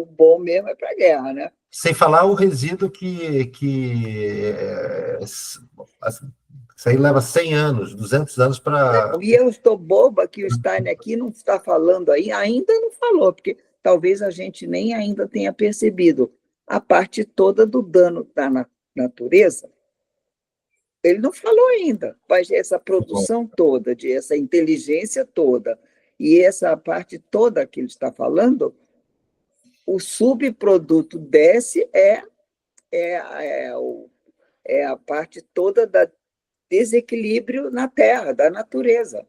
bom mesmo é para a guerra, né? Sem falar o resíduo isso aí leva 100 anos, 200 anos para... E eu estou boba que o Stein aqui não está falando aí, ainda não falou, porque talvez a gente nem ainda tenha percebido a parte toda do dano da natureza. Ele não falou ainda, mas essa produção toda, essa inteligência toda, e essa parte toda que ele está falando, o subproduto desse é a parte toda da desequilíbrio na Terra, da natureza.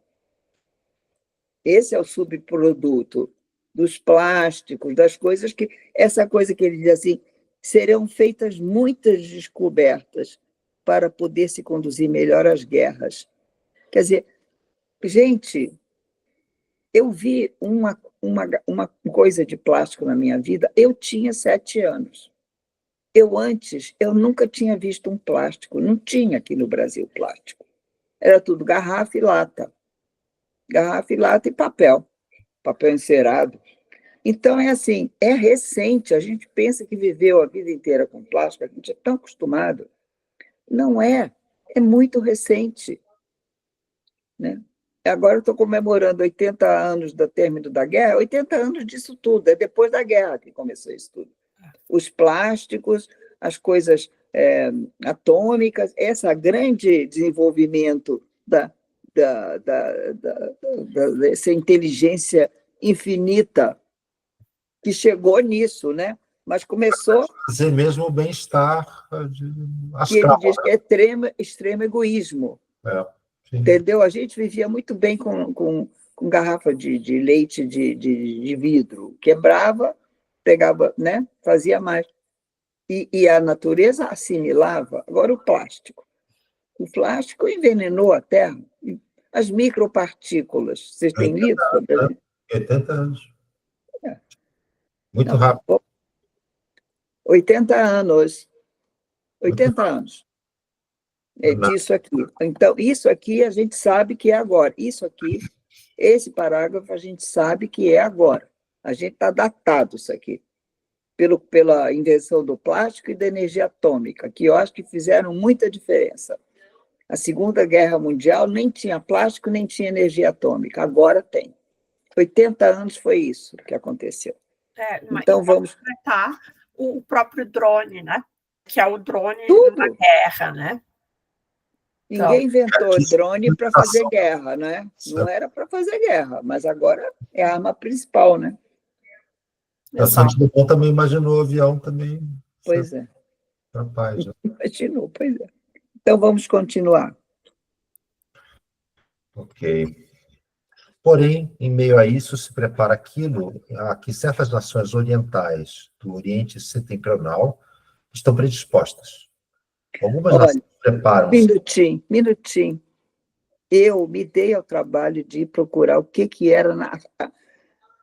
Esse é o subproduto dos plásticos, das coisas que... Essa coisa que ele diz assim, serão feitas muitas descobertas para poder se conduzir melhor as guerras. Quer dizer, gente, eu vi uma coisa de plástico na minha vida, eu tinha 7 anos. Eu nunca tinha visto um plástico, não tinha aqui no Brasil plástico. Era tudo garrafa e lata. Garrafa e lata e papel encerado. Então, é assim, é recente, a gente pensa que viveu a vida inteira com plástico, a gente é tão acostumado. Não é muito recente. Né? Agora eu estou comemorando 80 anos do término da guerra, 80 anos disso tudo, é depois da guerra que começou isso tudo. Os plásticos, as coisas atômicas, esse grande desenvolvimento dessa inteligência infinita que chegou nisso, né? Mas começou... Fazer mesmo o bem-estar astral. E ele diz que é extremo egoísmo. Entendeu? A gente vivia muito bem com garrafa de leite de vidro. Quebrava, pegava, né? Fazia mais. E a natureza assimilava. Agora, o plástico. O plástico envenenou a Terra. As micropartículas. Vocês têm lido sobre isso? 80 anos. Muito rápido. 80 anos. 80 anos. Disso aqui. Então, isso aqui a gente sabe que é agora. Isso aqui, esse parágrafo, a gente sabe que é agora. A gente está datado isso aqui. Pela invenção do plástico e da energia atômica, que eu acho que fizeram muita diferença. A Segunda Guerra Mundial nem tinha plástico, nem tinha energia atômica. Agora tem. 80 anos foi isso que aconteceu. Então, vamos tratar o próprio drone, né? Que é o drone da guerra, né? Ninguém inventou drone para fazer guerra, né? Não era para fazer guerra, mas agora é a arma principal, né? O Santos Dumont também imaginou o avião também. Pois é. Rapaz, né? Imaginou, pois é. Então, vamos continuar. Ok. Porém, em meio a isso, se prepara aquilo a que certas nações orientais do Oriente Setentrional estão predispostas. Algumas nações preparam-se. Minutinho. Eu me dei ao trabalho de procurar o que era na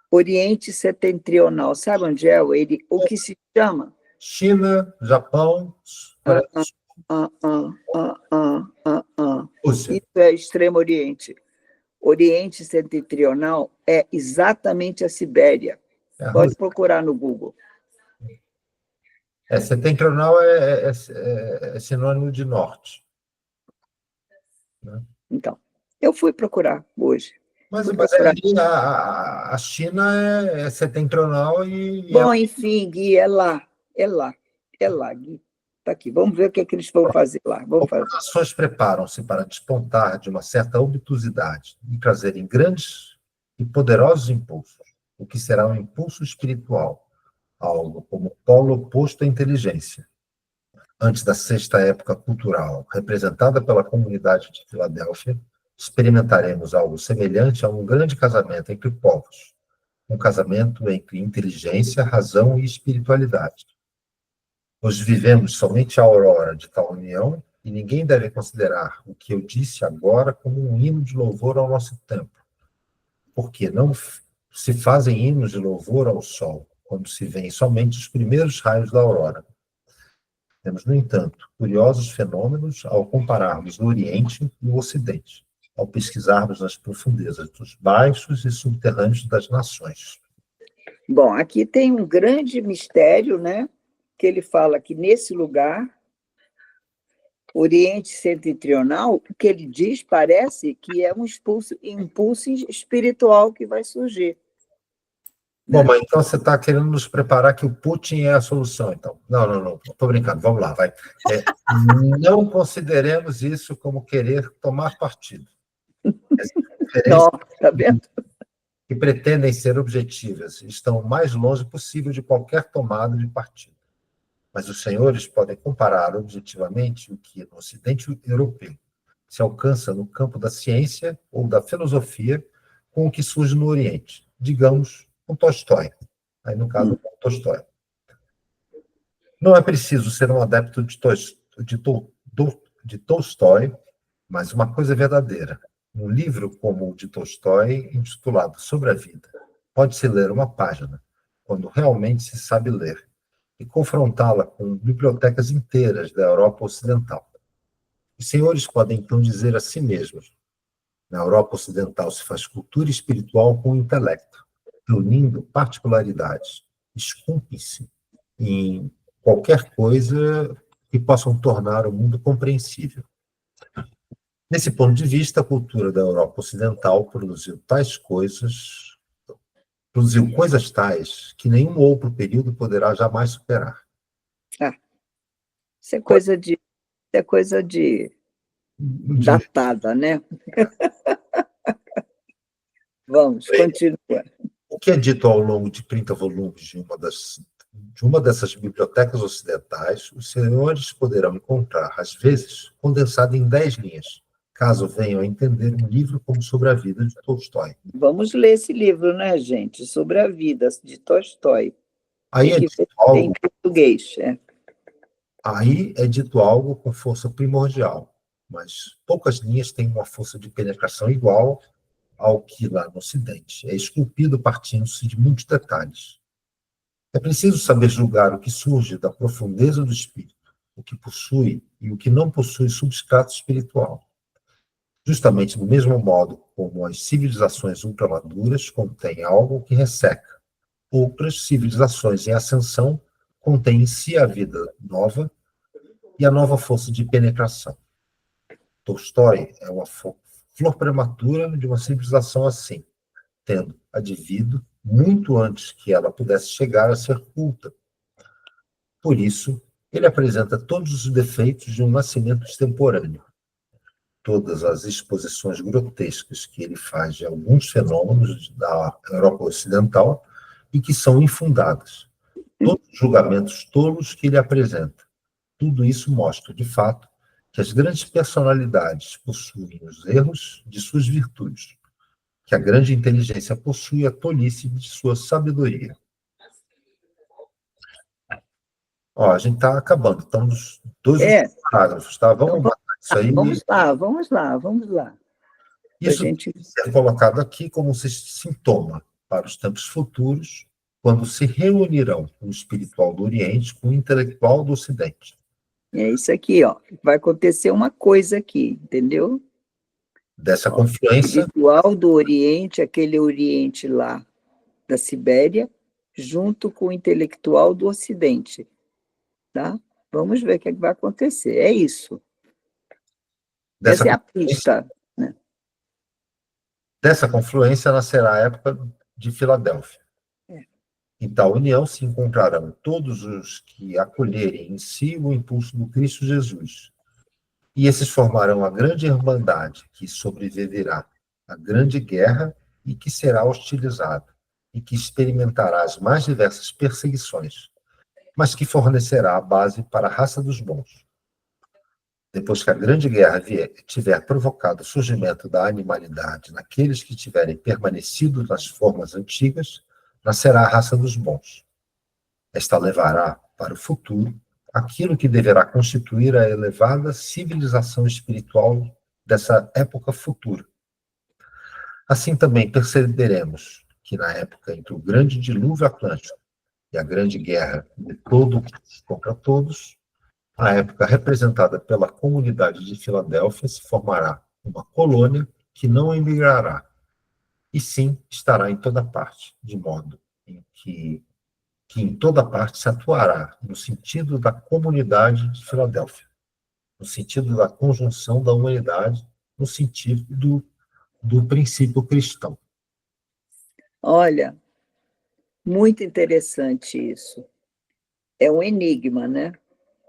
Oriente Setentrional. Sabe onde é ele? O que se chama? China, Japão, Isso é Extremo Oriente. Oriente Setentrional é exatamente a Sibéria. Pode procurar no Google. Setentrional é sinônimo de norte. Né? Então, eu fui procurar hoje. Mas a China é setentrional e... Bom, enfim, Gui, é lá, Gui. Está aqui, vamos ver o que é que eles vão fazer lá. As nações preparam-se para despontar de uma certa obtusidade e trazerem grandes e poderosos impulsos, o que será um impulso espiritual, algo como polo oposto à inteligência. Antes da sexta época cultural, representada pela comunidade de Filadélfia, experimentaremos algo semelhante a um grande casamento entre povos, um casamento entre inteligência, razão e espiritualidade. Nós vivemos somente a aurora de tal união e ninguém deve considerar o que eu disse agora como um hino de louvor ao nosso tempo, porque não se fazem hinos de louvor ao sol, quando se veem somente os primeiros raios da aurora. Temos, no entanto, curiosos fenômenos ao compararmos o Oriente e o Ocidente, ao pesquisarmos nas profundezas dos baixos e subterrâneos das nações. Bom, aqui tem um grande mistério, né? Que ele fala que nesse lugar, Oriente Setentrional, o que ele diz parece que é um impulso espiritual que vai surgir. Bom, mas então você está querendo nos preparar que o Putin é a solução, então. Não, estou brincando, vamos lá, vai. Não consideremos isso como querer tomar partido. Não, está vendo? Que pretendem ser objetivas estão o mais longe possível de qualquer tomada de partido. Mas os senhores podem comparar objetivamente o que no Ocidente europeu se alcança no campo da ciência ou da filosofia com o que surge no Oriente, digamos, com Tolstói. Aí, no caso, com Tolstói. Não é preciso ser um adepto de Tolstói, mas uma coisa é verdadeira. Um livro como o de Tolstói, intitulado Sobre a Vida, pode-se ler uma página, quando realmente se sabe ler, e confrontá-la com bibliotecas inteiras da Europa Ocidental. Os senhores podem, então, dizer a si mesmos: na Europa Ocidental se faz cultura espiritual com o intelecto, reunindo particularidades, esculpem-se em qualquer coisa que possam tornar o mundo compreensível. Nesse ponto de vista, a cultura da Europa Ocidental produziu coisas tais que nenhum outro período poderá jamais superar. Isso é coisa de datada, né? Vamos, continua. O que é dito ao longo de 30 volumes de uma dessas bibliotecas ocidentais, os senhores poderão encontrar, às vezes, condensado em 10 linhas, caso venham a entender um livro como Sobre a Vida, de Tolstói. Vamos ler esse livro, né, gente? Sobre a Vida, de Tolstói. Aí é dito algo, em português. Aí é dito algo com força primordial, mas poucas linhas têm uma força de penetração igual ao que lá no Ocidente é esculpido partindo-se de muitos detalhes. É preciso saber julgar o que surge da profundeza do espírito, o que possui e o que não possui substrato espiritual. Justamente do mesmo modo como as civilizações ultramaduras contêm algo que resseca, outras civilizações em ascensão contêm em si a vida nova e a nova força de penetração. Tolstói é uma flor prematura de uma civilização assim, tendo advido muito antes que ela pudesse chegar a ser culta. Por isso, ele apresenta todos os defeitos de um nascimento extemporâneo. Todas as exposições grotescas que ele faz de alguns fenômenos da Europa Ocidental e que são infundadas. Todos os julgamentos tolos que ele apresenta. Tudo isso mostra, de fato, que as grandes personalidades possuem os erros de suas virtudes, que a grande inteligência possui a tolice de sua sabedoria. A gente está acabando, estamos nos 2 parágrafos, tá? Vamos matar isso aí. Vamos lá. Isso é colocado aqui como um sintoma para os tempos futuros, quando se reunirão o espiritual do Oriente com o intelectual do Ocidente. É isso aqui, vai acontecer uma coisa aqui, entendeu? Dessa confluência. O espiritual do Oriente, aquele Oriente lá da Sibéria, junto com o intelectual do Ocidente. Tá? Vamos ver o que vai acontecer. É isso. Essa é a pista. Né? Dessa confluência nascerá a época de Filadélfia. Em tal união se encontrarão todos os que acolherem em si o impulso do Cristo Jesus. E esses formarão a grande irmandade que sobreviverá à grande guerra e que será hostilizada, e que experimentará as mais diversas perseguições, mas que fornecerá a base para a raça dos bons. Depois que a grande guerra tiver provocado o surgimento da animalidade naqueles que tiverem permanecido nas formas antigas, nascerá a raça dos bons. Esta levará para o futuro aquilo que deverá constituir a elevada civilização espiritual dessa época futura. Assim também perceberemos que na época entre o grande dilúvio atlântico e a grande guerra de todos contra todos, a época representada pela comunidade de Filadélfia se formará uma colônia que não emigrará, e sim estará em toda parte, de modo em que em toda parte se atuará no sentido da comunidade de Filadélfia, no sentido da conjunção da humanidade, no sentido do princípio cristão. Olha, muito interessante isso. É um enigma, né?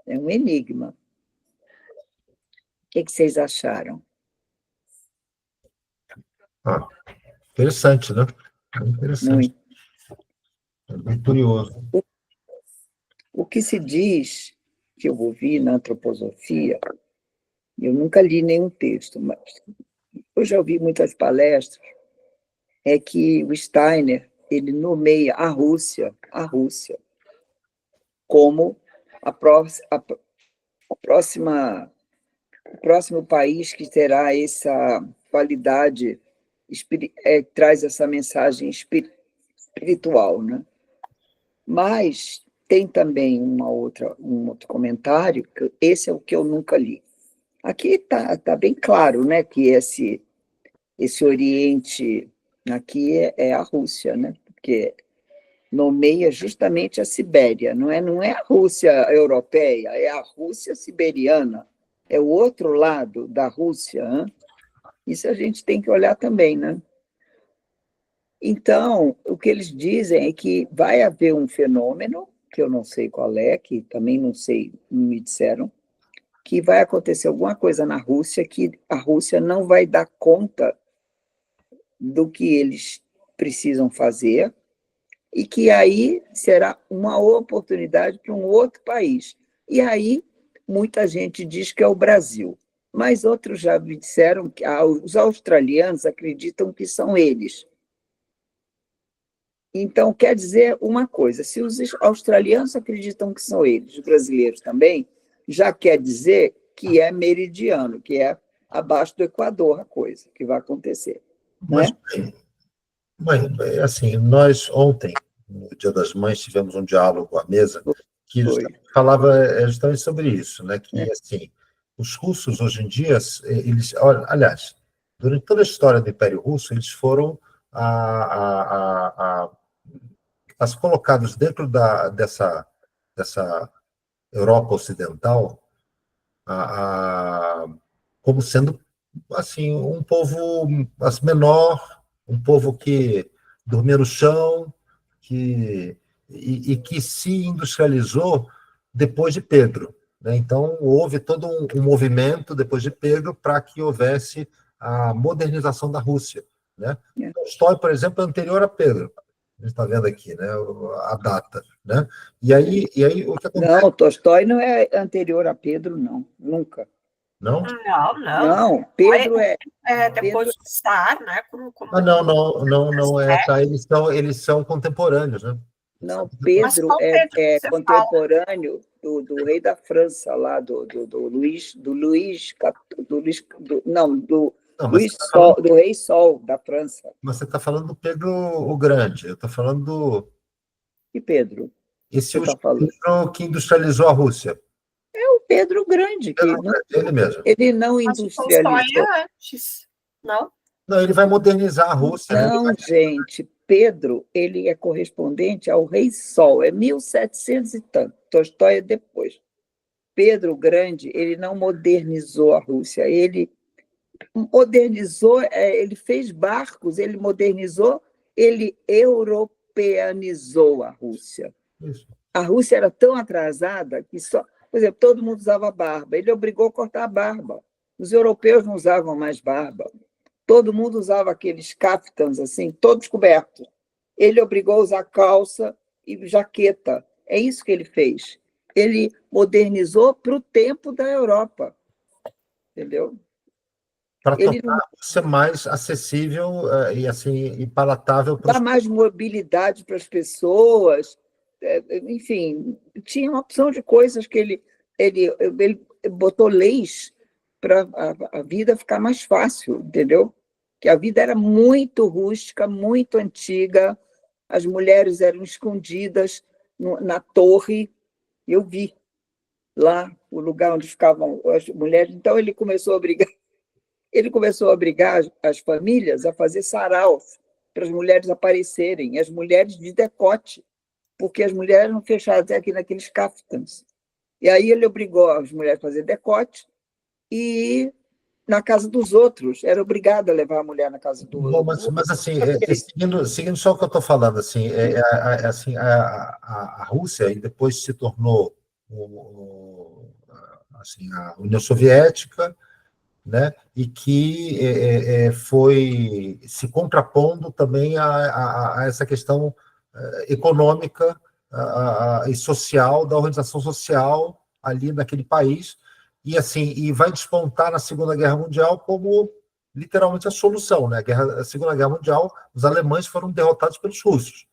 É um enigma. O que vocês acharam? Interessante, né? Interessante. Muito. É bem curioso. O que se diz, que eu ouvi na antroposofia, eu nunca li nenhum texto, mas eu já ouvi muitas palestras, é que o Steiner ele nomeia a Rússia como o próximo país que terá essa qualidade, traz essa mensagem espiritual, né? Mas tem também um outro comentário, que esse é o que eu nunca li. Aqui está bem claro, né, que esse Oriente aqui é a Rússia, né? Porque nomeia justamente a Sibéria, não é a Rússia europeia, é a Rússia siberiana, é o outro lado da Rússia, hein? Isso a gente tem que olhar também, né? Então, o que eles dizem é que vai haver um fenômeno, que eu não sei qual é, que também não sei, não me disseram, que vai acontecer alguma coisa na Rússia que a Rússia não vai dar conta do que eles precisam fazer e que aí será uma oportunidade para um outro país. E aí muita gente diz que é o Brasil, mas outros já me disseram que os australianos acreditam que são eles. Então, quer dizer uma coisa, se os australianos acreditam que são eles, os brasileiros também, já quer dizer que é meridiano, que é abaixo do Equador a coisa que vai acontecer. Mas, assim, nós ontem, no Dia das Mães, tivemos um diálogo à mesa que falava justamente sobre isso, né? Que, assim, os russos, hoje em dia, eles... Aliás, durante toda a história do Império Russo, eles foram colocados dentro dessa Europa Ocidental como sendo assim um povo menor, um povo que dormia no chão, que se industrializou depois de Pedro, né? Então houve todo um movimento depois de Pedro para que houvesse a modernização da Rússia, né? Tolstói, por exemplo, é anterior a Pedro. A gente está vendo aqui, né, a data, né? E aí o que acontece? Não, Tolstói não é anterior a Pedro, não, nunca. Não? Não, Pedro depois do Tsar, né? Não é, tá? Eles são contemporâneos, né? Não, Pedro é contemporâneo do rei da França, lá do rei Sol da França. Mas você está falando do Pedro o Grande, eu estou falando do... Que Pedro? Esse é o Pedro que industrializou a Rússia. É o Pedro Grande, ele mesmo. Ele não industrializou. Antes, não? Não, ele vai modernizar a Rússia. Não, gente, Pedro, ele é correspondente ao rei Sol, é 1700 e tanto, Tolstói é depois. Pedro Grande, ele não modernizou a Rússia, ele modernizou, ele fez barcos, ele modernizou, ele europeanizou a Rússia. Isso. A Rússia era tão atrasada que por exemplo, todo mundo usava barba, ele obrigou a cortar a barba. Os europeus não usavam mais barba. Todo mundo usava aqueles caftans, assim, todos cobertos. Ele obrigou a usar calça e jaqueta. É isso que ele fez. Ele modernizou para o tempo da Europa. Entendeu? Para tornar ser mais acessível e palatável. Dar mais mobilidade para as pessoas. Enfim, tinha uma opção de coisas que ele botou leis para a vida ficar mais fácil, entendeu? que a vida era muito rústica, muito antiga, as mulheres eram escondidas na torre, eu vi lá o lugar onde ficavam as mulheres, então ele começou a obrigar as famílias a fazer saraus para as mulheres aparecerem, as mulheres de decote, porque as mulheres eram fechadas aqui naqueles caftans. E aí ele obrigou as mulheres a fazer decote e na casa dos outros, era obrigado a levar a mulher na casa do outro. Mas assim, seguindo só o que eu estou falando, assim, assim a Rússia e depois se tornou assim, a União Soviética, né, e que foi se contrapondo também a essa questão econômica e social, da organização social ali naquele país, e assim, e vai despontar na Segunda Guerra Mundial como literalmente a solução, né? A Segunda Guerra Mundial, os alemães foram derrotados pelos russos,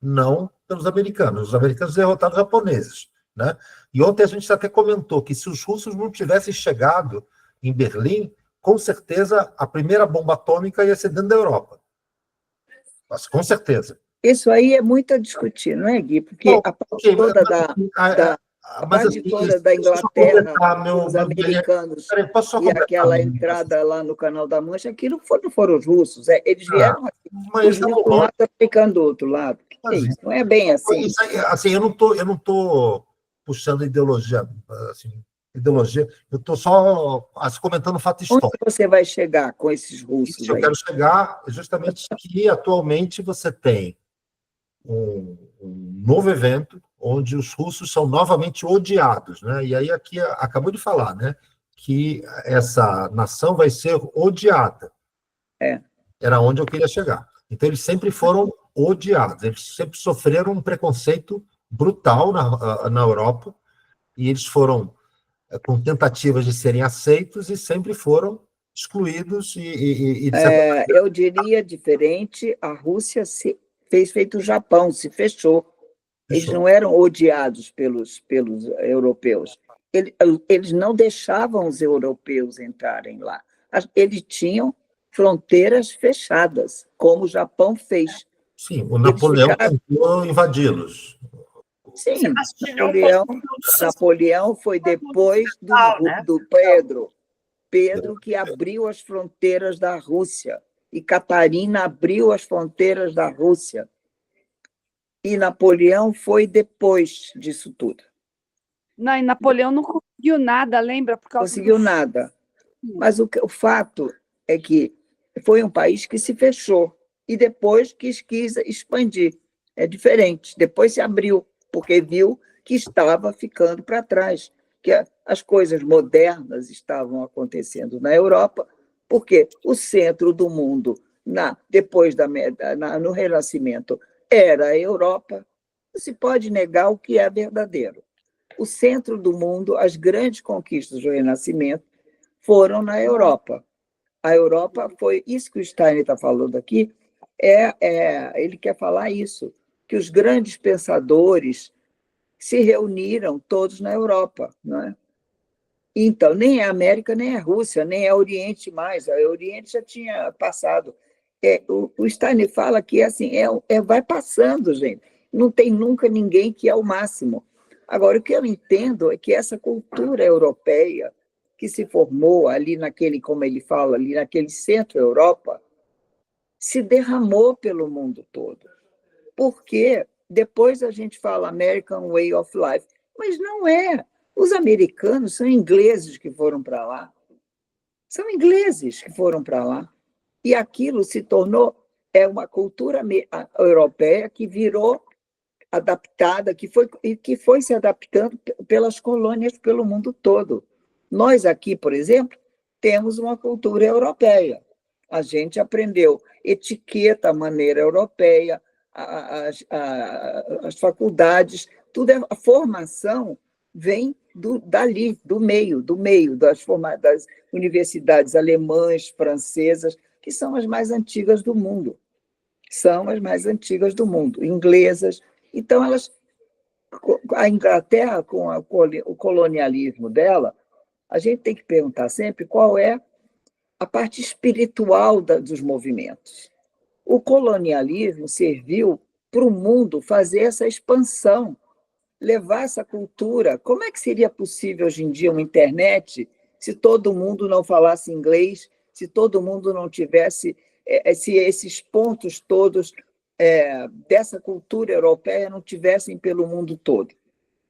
não pelos americanos. Os americanos derrotaram os japoneses, né? E ontem a gente até comentou que se os russos não tivessem chegado em Berlim, com certeza a primeira bomba atômica ia ser dentro da Europa. Mas, com certeza. Isso aí é muito a discutir, não é, Gui? Porque a parte toda da Inglaterra, os americanos e aquela entrada lá no Canal da Mancha, aquilo não foram os russos, eles vieram os russos de um lado africano do outro lado. Isso não é bem assim. Assim, eu não tô puxando ideologia, assim, eu estou só comentando fato histórico. Onde você vai chegar com esses russos? Eu quero chegar justamente que atualmente você tem um novo evento onde os russos são novamente odiados, né? E aí aqui acabou de falar, né, que essa nação vai ser odiada. Era onde eu queria chegar. Então eles sempre foram odiados, eles sempre sofreram um preconceito brutal na Europa, e eles foram com tentativas de serem aceitos e sempre foram excluídos eu diria diferente, a Rússia fez feito o Japão, se fechou. Eles não eram odiados pelos europeus. Eles não deixavam os europeus entrarem lá. Eles tinham fronteiras fechadas, como o Japão fez. Sim, o Napoleão tentou invadi-los. Sim, Napoleão foi depois do Pedro. Pedro que abriu as fronteiras da Rússia. E Catarina abriu as fronteiras da Rússia. E Napoleão foi depois disso tudo. Não, e Napoleão não conseguiu nada, lembra? Conseguiu nada. Mas o fato é que foi um país que se fechou e depois quis expandir. É diferente. Depois se abriu, porque viu que estava ficando para trás, que as coisas modernas estavam acontecendo na Europa, porque o centro do mundo, depois no Renascimento, era a Europa. Não se pode negar o que é verdadeiro. O centro do mundo, as grandes conquistas do Renascimento foram na Europa. A Europa foi isso que o Steiner está falando aqui. Ele quer falar isso, que os grandes pensadores se reuniram todos na Europa, não é? Então, nem a América, nem a Rússia, nem a Oriente mais. A Oriente já tinha passado. O Steiner fala que assim, vai passando, gente. Não tem nunca ninguém que é o máximo. Agora, o que eu entendo é que essa cultura europeia que se formou ali naquele, como ele fala, ali naquele centro-Europa, se derramou pelo mundo todo. Porque depois a gente fala American Way of Life, mas não é. Os americanos são ingleses que foram para lá. São ingleses que foram para lá. E aquilo se tornou uma cultura europeia que virou adaptada, que foi se adaptando pelas colônias pelo mundo todo. Nós aqui, por exemplo, temos uma cultura europeia. A gente aprendeu etiqueta, maneira europeia, as faculdades, a formação vem dali, do meio, das universidades alemãs, francesas, que são as mais antigas do mundo. Inglesas. Então, a Inglaterra, com o colonialismo dela, a gente tem que perguntar sempre qual é a parte espiritual dos movimentos. O colonialismo serviu para o mundo fazer essa expansão, levar essa cultura. Como é que seria possível hoje em dia uma internet se todo mundo não falasse inglês, se todo mundo não tivesse, se esses pontos todos dessa cultura europeia não tivessem pelo mundo todo?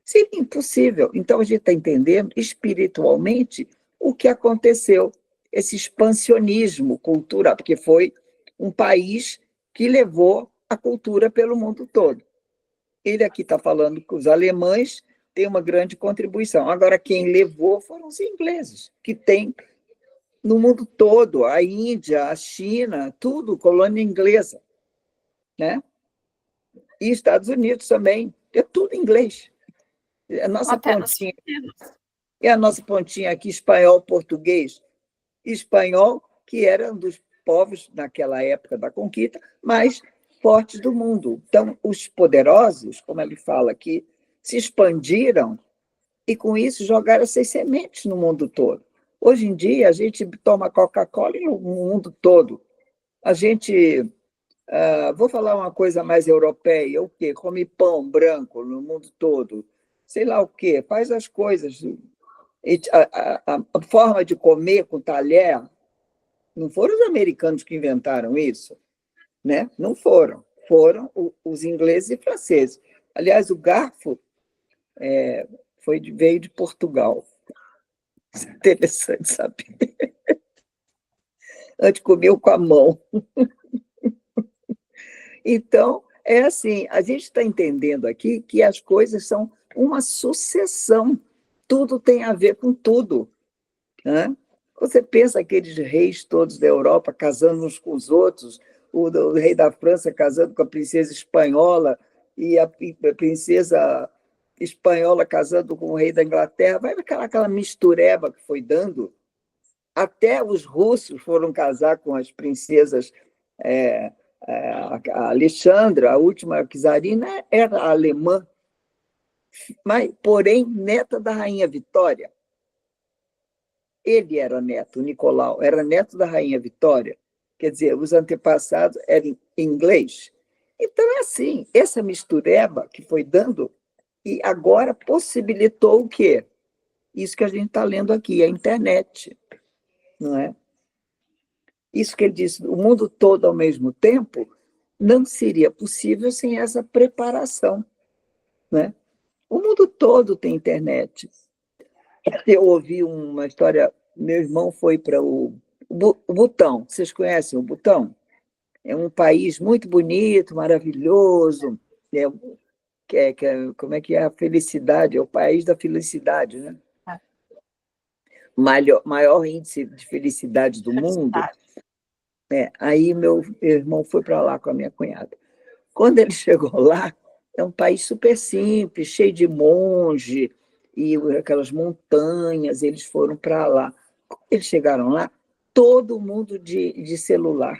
Seria impossível. Então, a gente está entendendo espiritualmente o que aconteceu, esse expansionismo cultural, porque foi um país que levou a cultura pelo mundo todo. Ele aqui está falando que os alemães têm uma grande contribuição. Agora, quem levou foram os ingleses, que tem no mundo todo, a Índia, a China, tudo colônia inglesa, né? E Estados Unidos também, é tudo inglês. A nossa pontinha, a nossa pontinha aqui, espanhol, português, espanhol, que era um dos povos, naquela época da conquista, mais fortes do mundo. Então, os poderosos, como ele fala aqui, se expandiram e, com isso, jogaram essas sementes no mundo todo. Hoje em dia, a gente toma Coca-Cola no mundo todo. A gente, vou falar uma coisa mais europeia, o quê? Come pão branco no mundo todo. Sei lá o quê, faz as coisas. A forma de comer com talher, não foram os americanos que inventaram isso, né? Não foram. Foram os ingleses e franceses. Aliás, o garfo veio de Portugal. Isso é interessante saber. Antes comeu com a mão. Então, é assim, a gente está entendendo aqui que as coisas são uma sucessão. Tudo tem a ver com tudo, né? Você pensa aqueles reis todos da Europa casando uns com os outros, o rei da França casando com a princesa espanhola e a princesa espanhola casando com o rei da Inglaterra. Vai ver aquela mistureba que foi dando. Até os russos foram casar com as princesas. A Alexandra, a última czarina, era alemã, mas, porém, neta da rainha Vitória. Ele era neto, o Nicolau, era neto da rainha Vitória. Quer dizer, os antepassados eram inglês. Então, é assim, essa mistureba que foi dando, e agora possibilitou o quê? Isso que a gente está lendo aqui, a internet, não é? Isso que ele disse, o mundo todo ao mesmo tempo, não seria possível sem essa preparação, né? O mundo todo tem internet. Eu ouvi uma história, meu irmão foi para o Butão. Vocês conhecem o Butão? É um país muito bonito, maravilhoso. Como é que é a felicidade? É o país da felicidade, né? Maior índice de felicidade do mundo. Aí meu irmão foi para lá com a minha cunhada. Quando ele chegou lá, é um país super simples, cheio de monge, e aquelas montanhas, eles foram para lá. Quando eles chegaram lá, todo mundo de celular.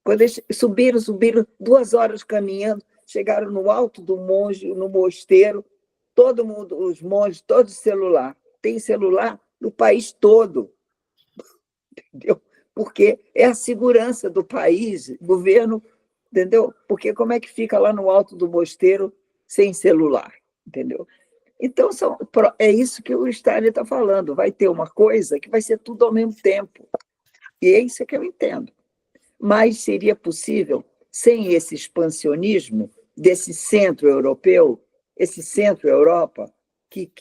Quando eles subiram 2 horas caminhando, chegaram no alto do monge, no mosteiro, todo mundo, os monges, todos de celular. Tem celular no país todo. Entendeu? Porque é a segurança do país, governo, entendeu? Porque como é que fica lá no alto do mosteiro sem celular, entendeu? Então, é isso que o Stalin está falando, vai ter uma coisa que vai ser tudo ao mesmo tempo. E é isso que eu entendo. Mas seria possível, sem esse expansionismo desse centro europeu, esse centro-Europa, que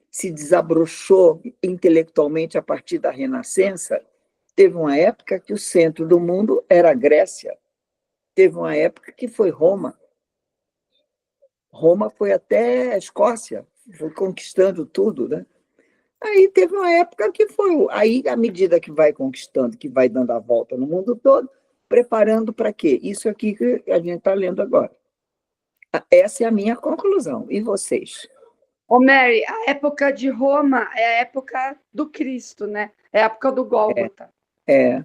se desabrochou intelectualmente a partir da Renascença. Teve uma época que o centro do mundo era a Grécia. Teve uma época que foi Roma. Roma foi até a Escócia, foi conquistando tudo, né? Aí teve uma época que foi... Aí, à medida que vai conquistando, que vai dando a volta no mundo todo, preparando para quê? Isso aqui que a gente está lendo agora. Essa é a minha conclusão. E vocês? Ô, Mary, a época de Roma é a época do Cristo, né? É a época do Gólgota. É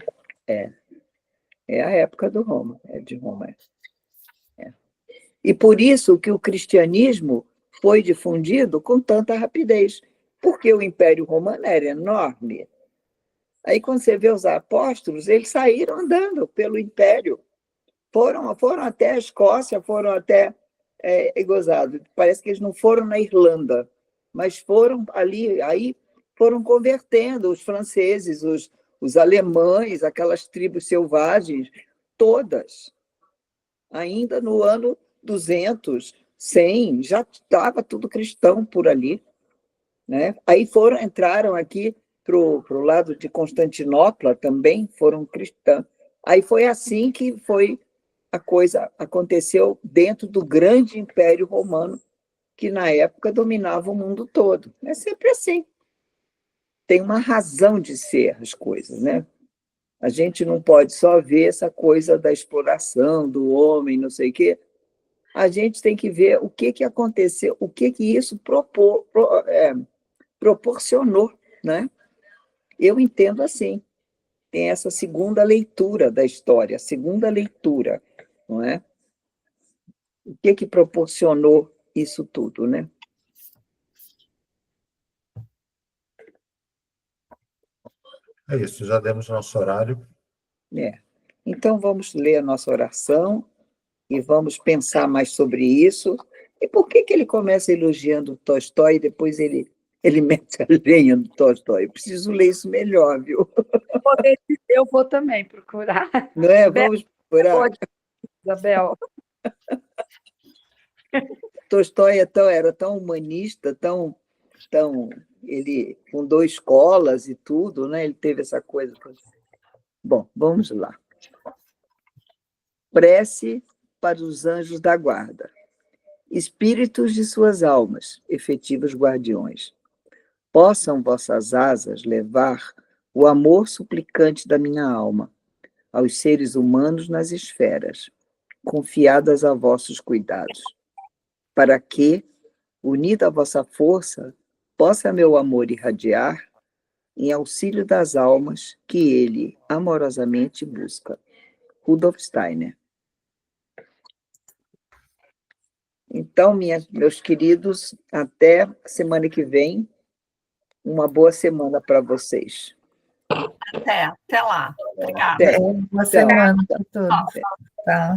a época do Roma, de Roma. E por isso que o cristianismo foi difundido com tanta rapidez, porque o Império Romano era enorme. Aí, quando você vê os apóstolos, eles saíram andando pelo império. Foram até a Escócia, foram até gozado. Parece que eles não foram na Irlanda, mas foram ali, aí foram convertendo os franceses, os alemães, aquelas tribos selvagens, todas. Ainda no ano 200, 100, já estava tudo cristão por ali, né? Aí entraram aqui para o lado de Constantinopla também, foram cristãos. Aí foi assim que a coisa aconteceu dentro do grande Império Romano, que na época dominava o mundo todo. É sempre assim. Tem uma razão de ser as coisas, né? A gente não pode só ver essa coisa da exploração do homem, não sei o quê. A gente tem que ver o que aconteceu, o que isso proporcionou, né? Eu entendo assim. Tem essa segunda leitura da história, a segunda leitura, não é? O que proporcionou isso tudo, né? É isso, já demos nosso horário. Então, vamos ler a nossa oração e vamos pensar mais sobre isso. E por que ele começa elogiando Tolstói e depois ele mete a lenha no Tolstói? Eu preciso ler isso melhor, viu? Eu vou também procurar. Não é? Vamos procurar. Isabel. Tolstói era tão humanista, ele fundou escolas e tudo, né? Ele teve essa coisa. Bom, vamos lá. Prece para os anjos da guarda. Espíritos de suas almas, efetivos guardiões, possam vossas asas levar o amor suplicante da minha alma aos seres humanos nas esferas, confiadas a vossos cuidados, para que, unida a vossa força, possa meu amor irradiar em auxílio das almas que ele amorosamente busca. Rudolf Steiner. Então, meus queridos, até semana que vem. Uma boa semana para vocês. Até lá. Obrigada. Boa semana para todos. Tá.